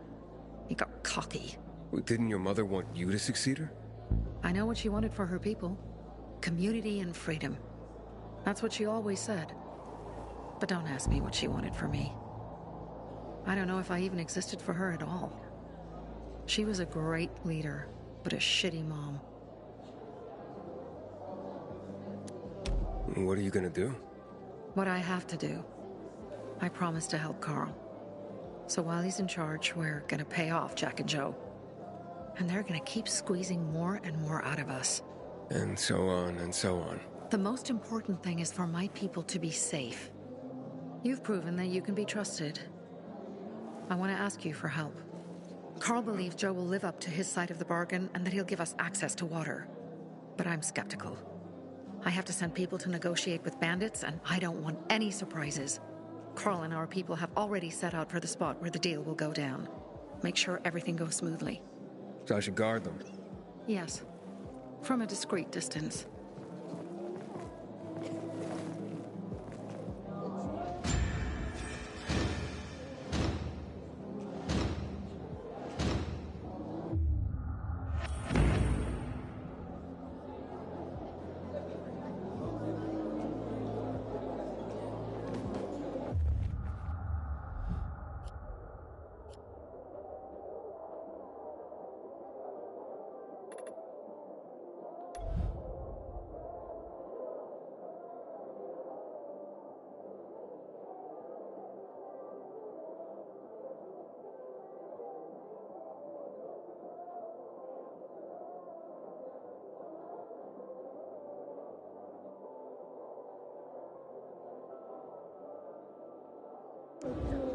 L: he got cocky.
E: Wait, didn't your mother want you to succeed her?
L: I know what she wanted for her people. Community and freedom. That's what she always said. But don't ask me what she wanted for me. I don't know if I even existed for her at all. She was a great leader, but a shitty mom.
E: What are you gonna do?
L: What I have to do. I promised to help Carl. So while he's in charge, we're gonna pay off Jack and Joe. And they're gonna keep squeezing more and more out of us.
E: And so on and so on.
L: The most important thing is for my people to be safe. You've proven that you can be trusted. I want to ask you for help. Carl believes Joe will live up to his side of the bargain and that he'll give us access to water. But I'm skeptical. I have to send people to negotiate with bandits, and I don't want any surprises. Carl and our people have already set out for the spot where the deal will go down. Make sure everything goes smoothly.
E: So I should guard them?
L: Yes. From a discreet distance.
A: It's